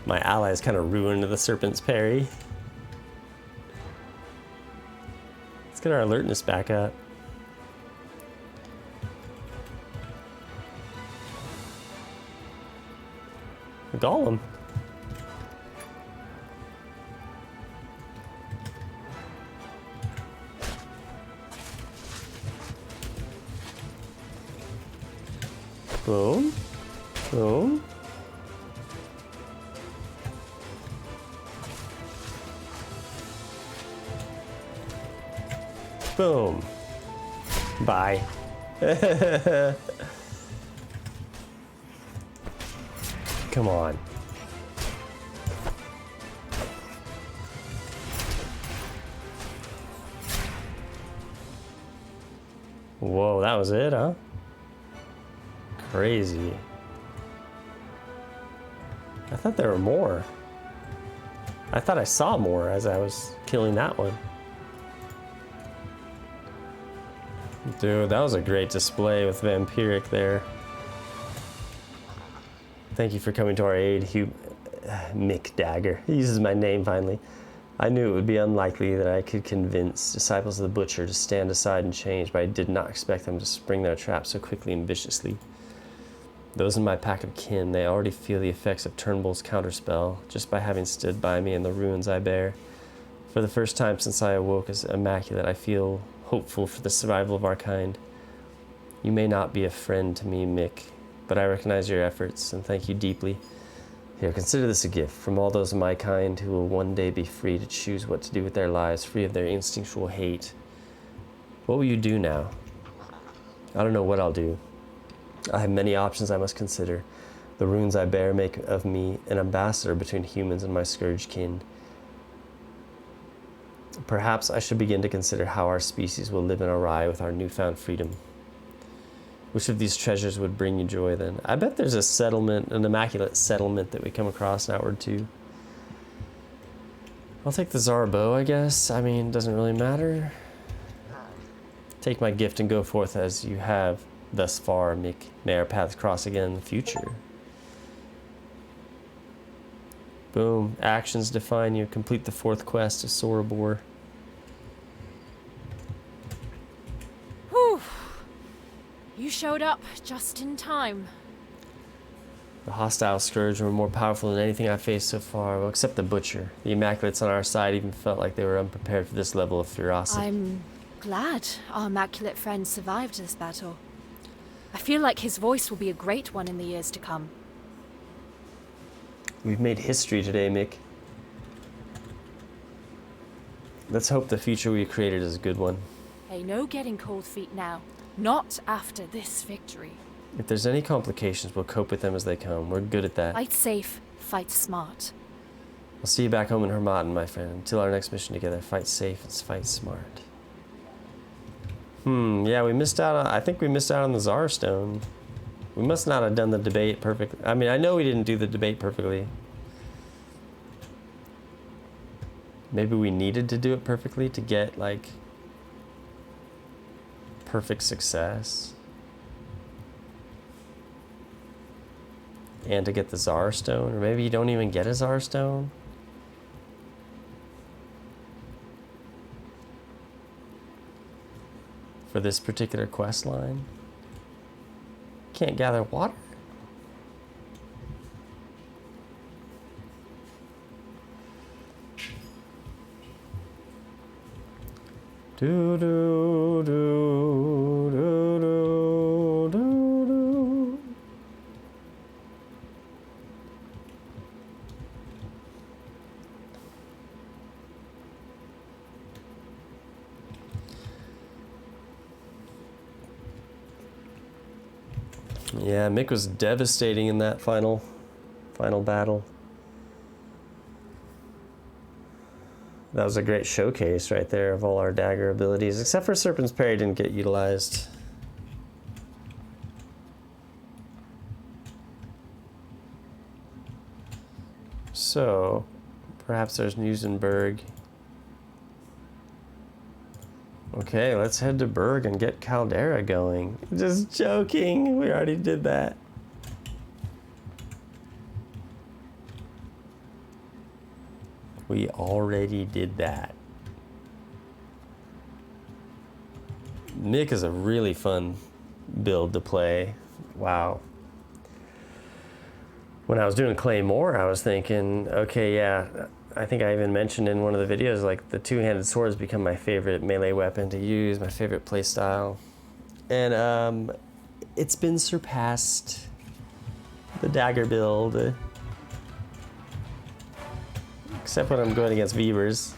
My allies kind of ruined the serpent's parry. Let's get our alertness back up. A golem. Boom. Boom. Boom. Bye. Come on. Whoa, that was it, huh? Crazy. I thought there were more. I thought I saw more as I was killing that one. Dude, that was a great display with Vampiric there. Thank you for coming to our aid, Mick Dagger. He uses my name finally. I knew it would be unlikely that I could convince disciples of the Butcher to stand aside and change, but I did not expect them to spring their trap so quickly and viciously. Those in my pack of kin, they already feel the effects of Turnbull's counterspell, just by having stood by me in the ruins I bear. For the first time since I awoke as Immaculate, I feel hopeful for the survival of our kind. You may not be a friend to me, Mick, but I recognize your efforts and thank you deeply. Here, consider this a gift from all those of my kind who will one day be free to choose what to do with their lives, free of their instinctual hate. What will you do now? I don't know what I'll do. I have many options I must consider. The runes I bear make of me an ambassador between humans and my scourge kin. Perhaps I should begin to consider how our species will live in awry with our newfound freedom. Which of these treasures would bring you joy then? I bet there's a settlement, an immaculate settlement that we come across in Outward 2. I'll take the Zara bow, I guess. I mean, it doesn't really matter. Take my gift and go forth as you have thus far. May our paths cross again in the future. Boom. Actions define you. Complete the 4th quest of Sorobore.
showed up just in time.
The hostile scourge were more powerful than anything I've faced so far, well, except the butcher. The Immaculates on our side even felt like they were unprepared for this level of ferocity.
I'm glad our Immaculate friend survived this battle. I feel like his voice will be a great one in the years to come.
We've made history today, Mick. Let's hope the future we created is a good one.
Hey, no getting cold feet now. Not after this victory.
If there's any complications, we'll cope with them as they come. We're good at that.
Fight safe, fight smart.
I'll see you back home in Harmattan, my friend. Until our next mission together, fight safe and fight smart. Yeah, we missed out on... I think we missed out on the Tsar Stone. We must not have done the debate perfectly. I mean, I know we didn't do the debate perfectly. Maybe we needed to do it perfectly to get, like, perfect success. And to get the Tsar Stone. Or maybe you don't even get a Tsar Stone. For this particular quest line. Can't gather water? Do do do do do do do. Yeah, Mick was devastating in that final battle. That was a great showcase right there of all our dagger abilities, except for Serpent's Parry didn't get utilized. So, perhaps there's Newsenberg. Okay, let's head to Berg and get Caldera going. Just joking, we already did that. We already did that. Mick is a really fun build to play. Wow. When I was doing Claymore, I was thinking, okay, yeah, I think I even mentioned in one of the videos, like the two-handed sword has become my favorite melee weapon to use, my favorite playstyle. And it's been surpassed. The dagger build. Except when I'm going against Weavers.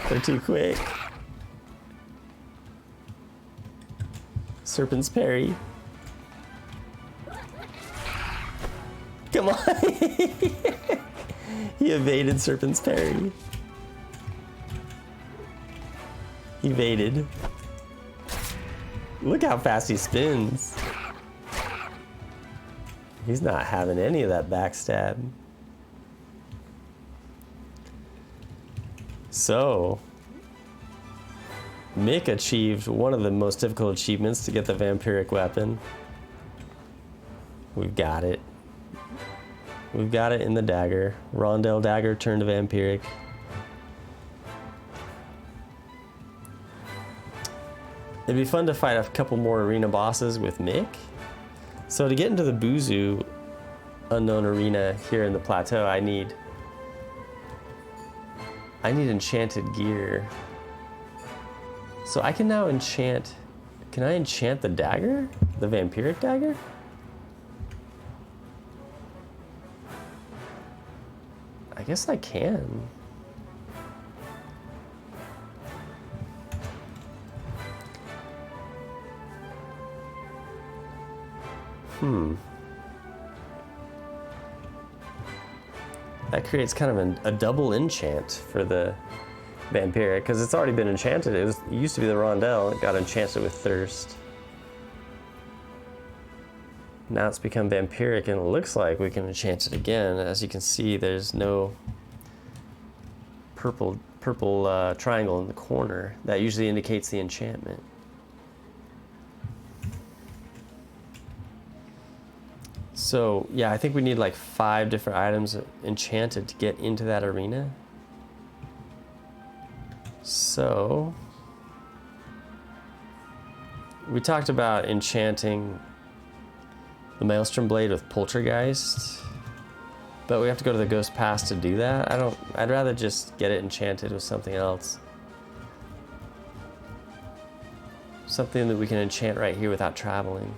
They're too quick. Serpent's Parry. Come on. He evaded Serpent's Parry. He evaded. Look how fast he spins. He's not having any of that backstab. So, Mick achieved one of the most difficult achievements to get the vampiric weapon. We've got it. We've got it in the dagger. Rondel dagger turned to vampiric. It'd be fun to fight a couple more arena bosses with Mick. So to get into the Buzu unknown arena here in the plateau, I need enchanted gear. So I can now enchant... Can I enchant the dagger? The vampiric dagger? I guess I can. That creates kind of a double enchant for the vampiric, because it's already been enchanted. It used to be the Rondel, it got enchanted with Thirst. Now it's become vampiric, and it looks like we can enchant it again. As you can see, there's no purple triangle in the corner. That usually indicates the enchantment. So, yeah, I think we need like 5 different items enchanted to get into that arena. So, We talked about enchanting the Maelstrom Blade with Poltergeist, but we have to go to the Ghost Pass to do that. I'd rather just get it enchanted with something else. Something that we can enchant right here without traveling.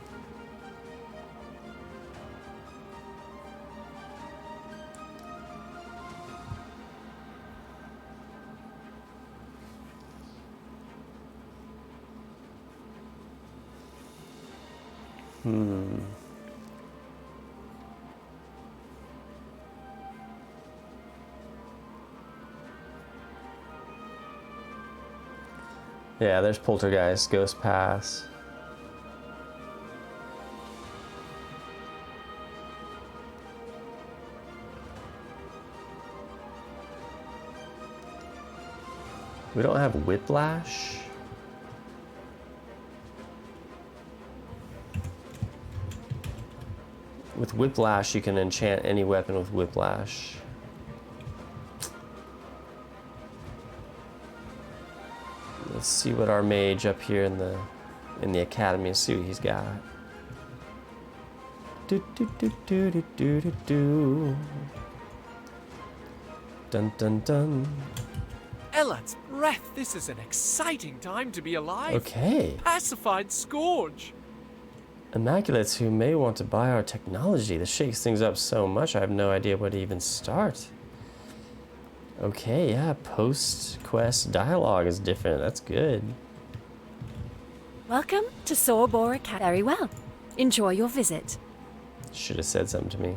Yeah, there's Poltergeist, Ghost Pass. We don't have Whiplash. With Whiplash, you can enchant any weapon with Whiplash. Let's see what our mage up here in the academy, see what he's got. Do do do do do do do do. Dun dun dun.
Elad's breath, this is an exciting time to be alive.
Okay.
Pacified Scourge.
Immaculates who may want to buy our technology. This shakes things up so much I have no idea where to even start. Okay, yeah, post-quest dialogue is different. That's good.
Welcome to Soroborean. Very well. Enjoy your visit.
Should have said something to me.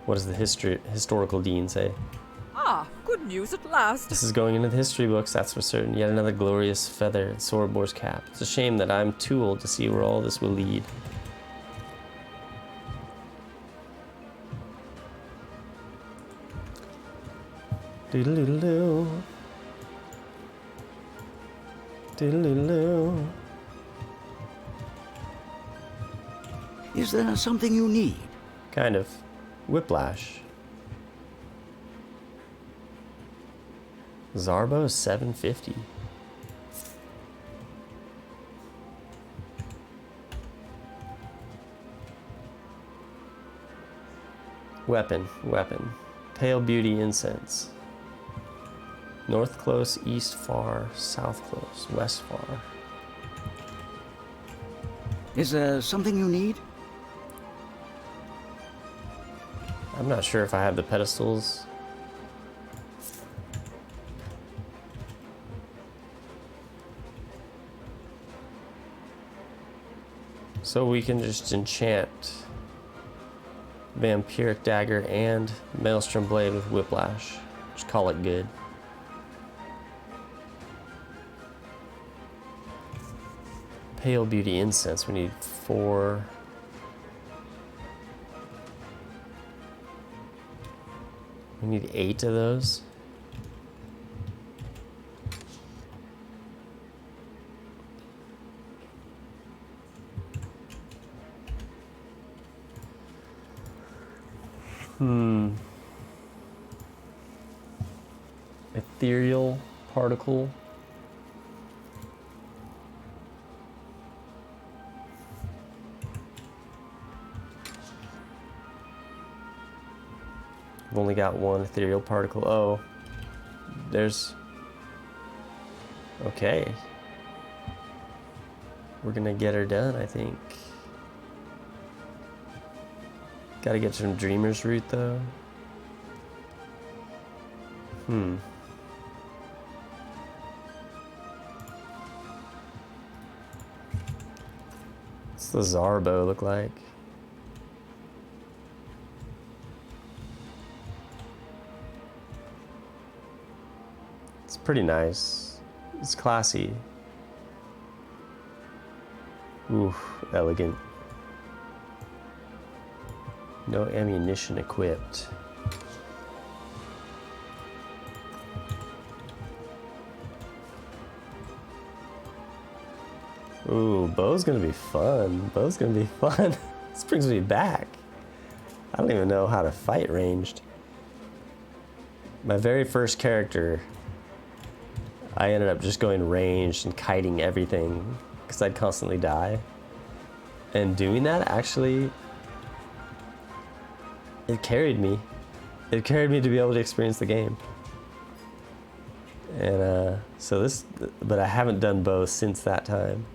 What does the historical dean say?
Ah, good news at last.
This is going into the history books, that's for certain. Yet another glorious feather in Sorobor's cap. It's a shame that I'm too old to see where all this will lead. Doodle-doodle-doo. Doodle-doodle-doo.
Is there something you need?
Kind of. Whiplash. Zarbo 750. Weapon. Pale Beauty Incense. North close, east far, south close, west far.
Is there something you need?
I'm not sure if I have the pedestals. So we can just enchant Vampiric Dagger and Maelstrom Blade with Whiplash. Just call it good. Pale Beauty Incense, we need 4. We need 8 of those. Ethereal particle. I've only got one ethereal particle. Oh, there's... Okay. We're gonna get her done, I think. Gotta get some Dreamer's Root, though. What's the Zarbo look like? It's pretty nice. It's classy. Ooh, elegant. No ammunition equipped. Ooh, bow's gonna be fun. Bow's gonna be fun. This brings me back. I don't even know how to fight ranged. My very first character, I ended up just going ranged and kiting everything because I'd constantly die. And doing that actually, it carried me. It carried me to be able to experience the game. And but I haven't done both since that time.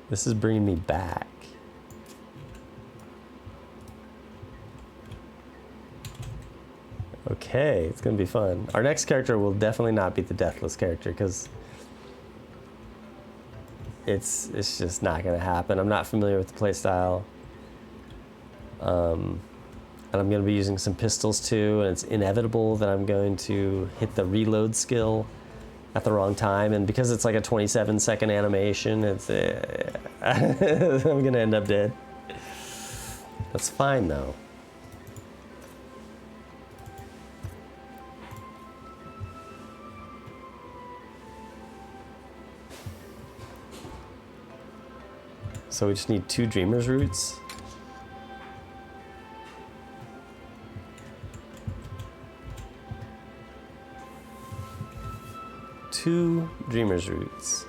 This is bringing me back. Okay, it's gonna be fun. Our next character will definitely not be the Deathless character because it's just not gonna happen. I'm not familiar with the playstyle. And I'm gonna be using some pistols too, and it's inevitable that I'm going to hit the reload skill at the wrong time, and because it's like a 27-second animation, it's I'm gonna end up dead. That's fine though. So we just need 2 Dreamer's Roots. Two Dreamer's Roots.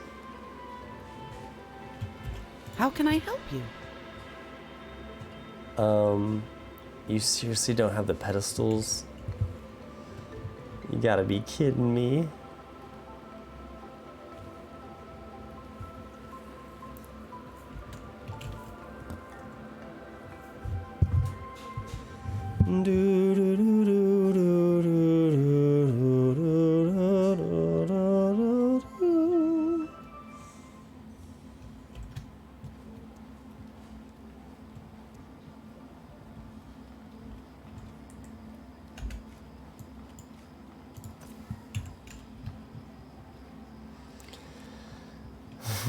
How can I help you?
You seriously don't have the pedestals? You gotta be kidding me.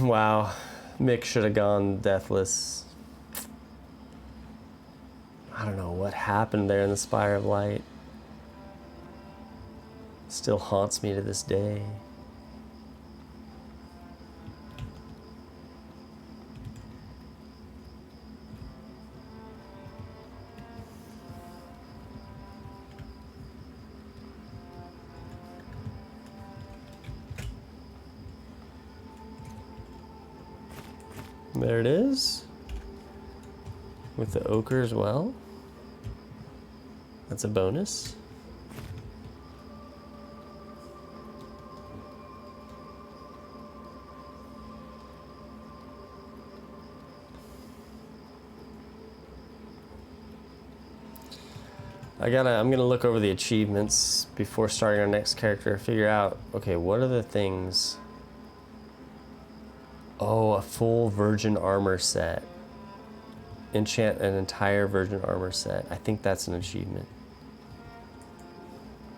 Wow, Mick should have gone Deathless. I don't know what happened there in the Spire of Light. Still haunts me to this day. There it is. With the ochre as well. That's a bonus. I'm gonna look over the achievements before starting our next character, figure out, okay, what are the things? Oh, a full virgin armor set. Enchant an entire virgin armor set. I think that's an achievement.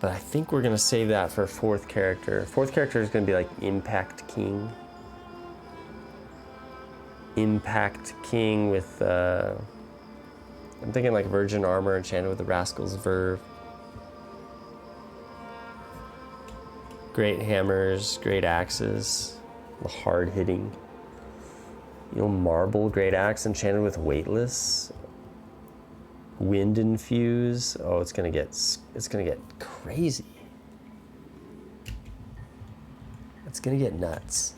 But I think we're gonna save that for a 4th character. 4th character is gonna be like Impact King. Impact King with, I'm thinking like virgin armor enchanted with the Rascal's Verve. Great hammers, great axes, hard hitting. You know, marble great axe enchanted with weightless. Wind infuse. Oh, it's gonna get crazy. It's gonna get nuts.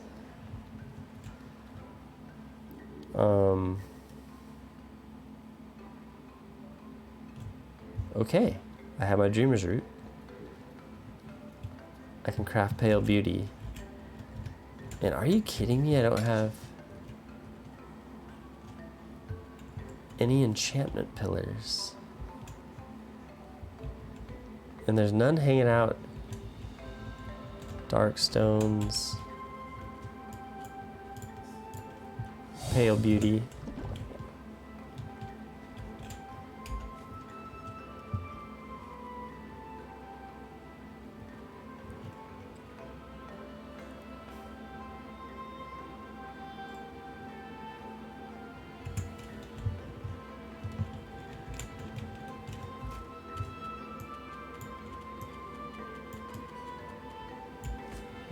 Okay, I have my Dreamer's Root. I can craft Pale Beauty. And are you kidding me? I don't have any enchantment pillars. And there's none hanging out. Dark stones. Pale Beauty.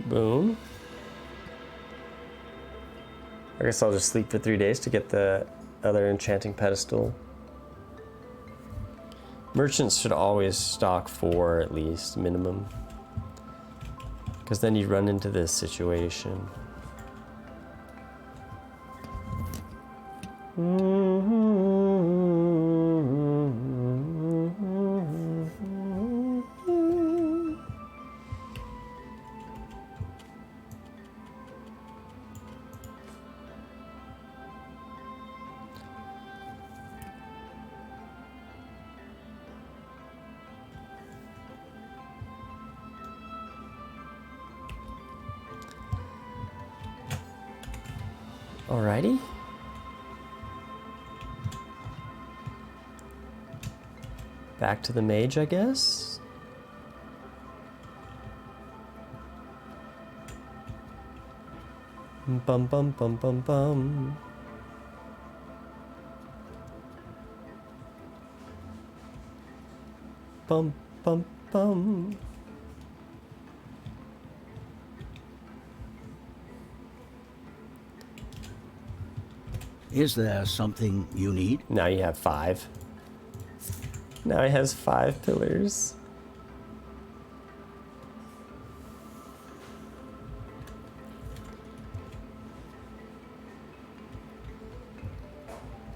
Boom. I guess I'll just sleep for 3 days to get the other enchanting pedestal. Merchants should always stock 4 at least, minimum. Because then you run into this situation. Alrighty. Back to the mage, I guess. Bum bum bum bum bum. Bum bum bum.
Is there something you need?
Now you have 5. Now he has 5 pillars.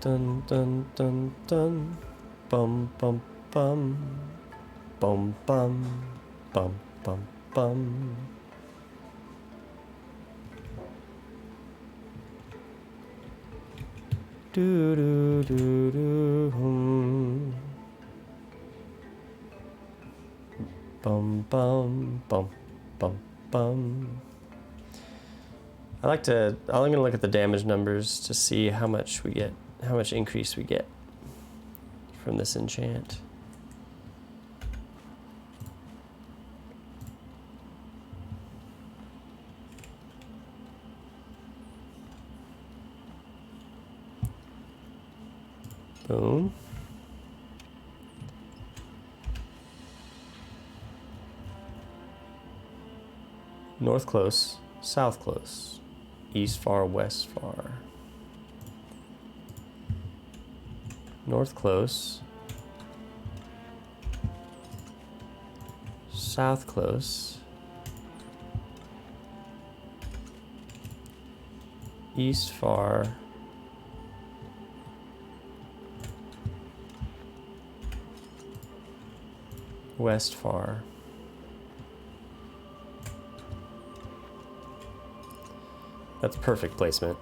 Dun dun dun dun. Bum bum bum. Bum bum. Bum bum bum. Do do do do hum. Bum bum bum bum bum. I'm gonna look at the damage numbers to see how much we get, how much increase we get from this enchant. Boom. North close, south close, east far, west far. North close, south close, east far, west far. That's perfect placement.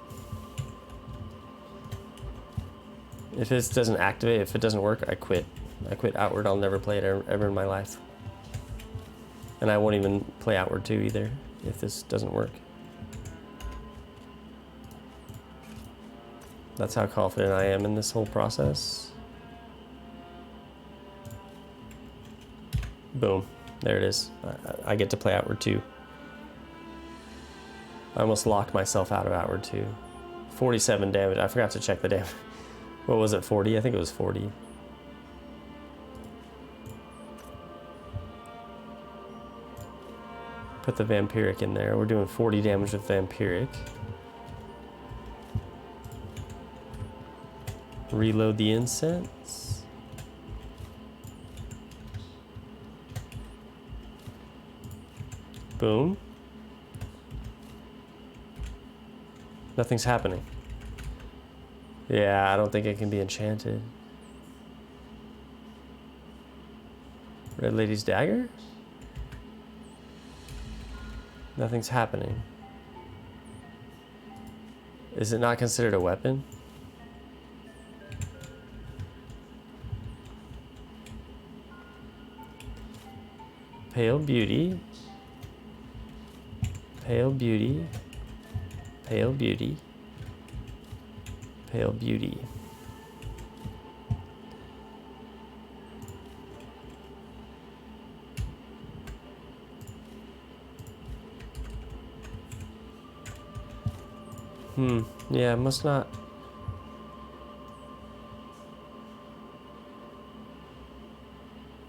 If this doesn't activate, if it doesn't work, I quit. I quit Outward. I'll never play it ever in my life. And I won't even play Outward 2 either if this doesn't work. That's how confident I am in this whole process. Boom. There it is. I get to play Outward 2. I almost locked myself out of Outward 2. 47 damage. I forgot to check the damage. What was it, 40? I think it was 40. Put the Vampiric in there. We're doing 40 damage with Vampiric. Reload the incense. Boom. Nothing's happening. Yeah, I don't think it can be enchanted. Red Lady's Dagger? Nothing's happening. Is it not considered a weapon? Pale Beauty. Pale Beauty. Pale Beauty. Pale Beauty. Yeah, must not.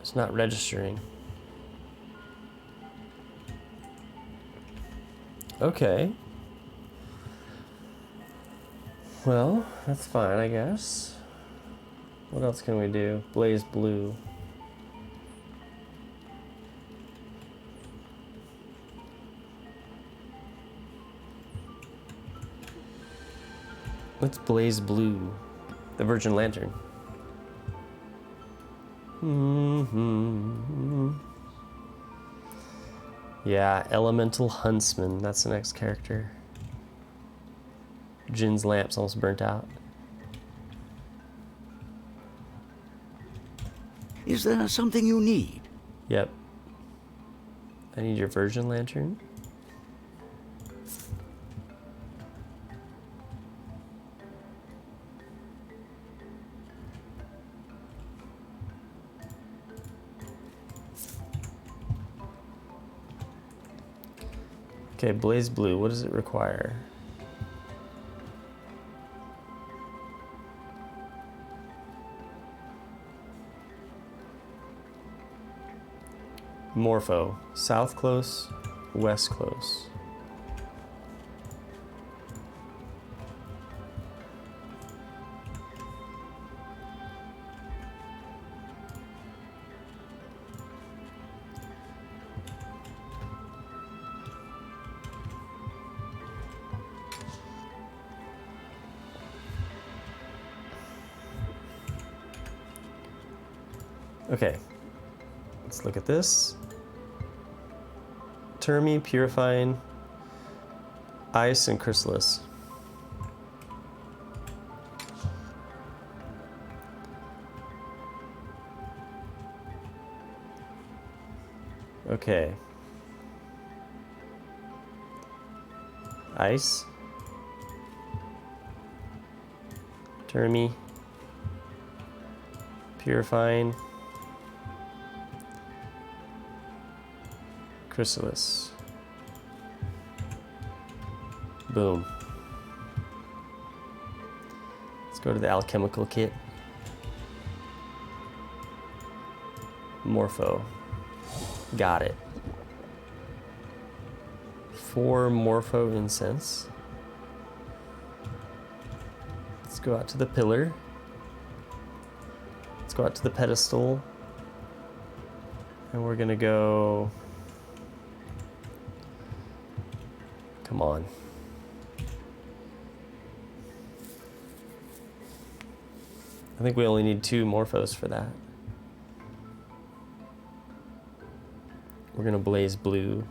It's not registering. Okay. Well, that's fine, I guess. What else can we do? Blaze Blue. Let's blaze blue. The Virgin Lantern. Yeah, Elemental Huntsman. That's the next character. Jin's lamp's almost burnt out.
Is there something you need?
Yep. I need your Virgin Lantern. Okay, Blaze Blue, what does it require? Morpho, south close, west close. Okay, let's look at this. Termi, Purifying, Ice, and Chrysalis. Okay. Ice. Termi. Purifying. Chrysalis. Boom. Let's go to the alchemical kit. Morpho. Got it. 4 Morpho incense. Let's go out to the pillar. Let's go out to the pedestal. And we're gonna go... Come on. I think we only need 2 Morphos for that. We're gonna blaze blue.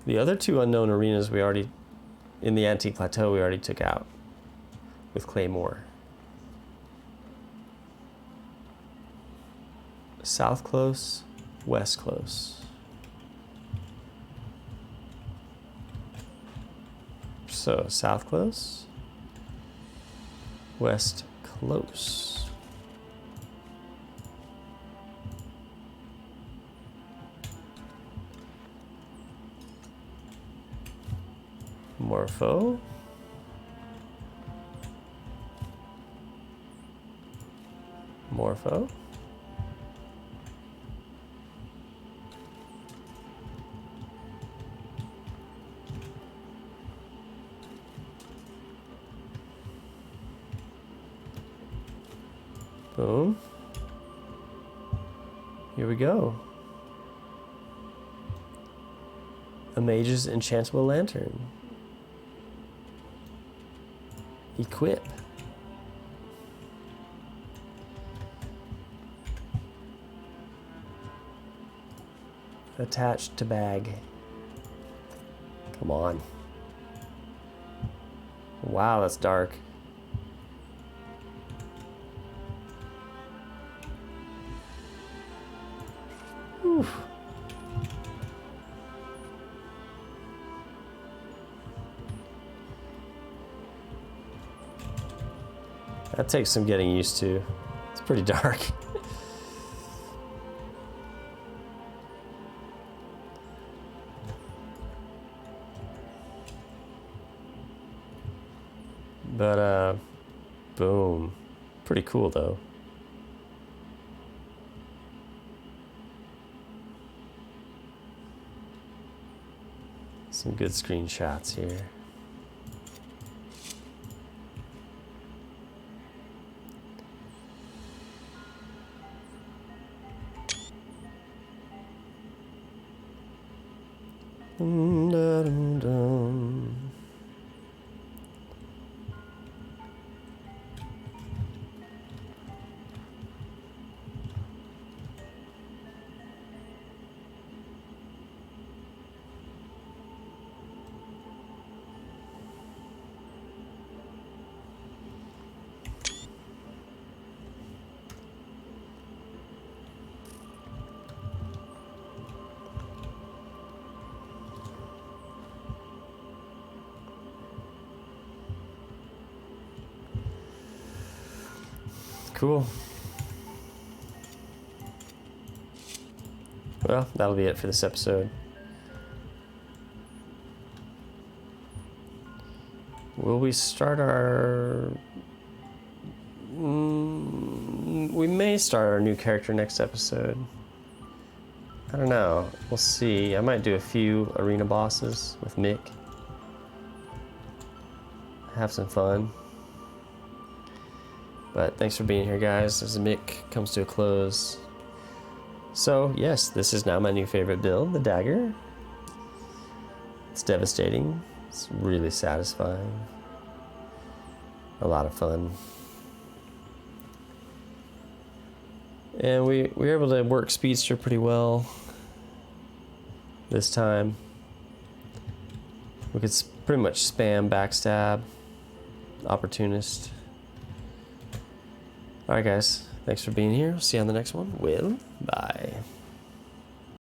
The other 2 unknown arenas we already, in the Antique Plateau, we already took out with Claymore. South close, west close. So, south close, west close. Morpho. Morpho. Boom. Here we go. A mage's enchantable lantern. Equip. Attached to bag. Come on. Wow, that's dark. Whew. That takes some getting used to. It's pretty dark. But, boom. Pretty cool, though. Some good screenshots here. Cool. Well, that'll be it for this episode. Will we start our... we may start our new character next episode. I don't know. We'll see. I might do a few arena bosses with Mick. Have some fun. But thanks for being here, guys, as the Mick comes to a close. So, yes, this is now my new favorite build, the Dagger. It's devastating. It's really satisfying. A lot of fun. And we were able to work Speedster pretty well this time. We could pretty much spam backstab, opportunist. Alright guys, thanks for being here. See you on the next one. Well, bye.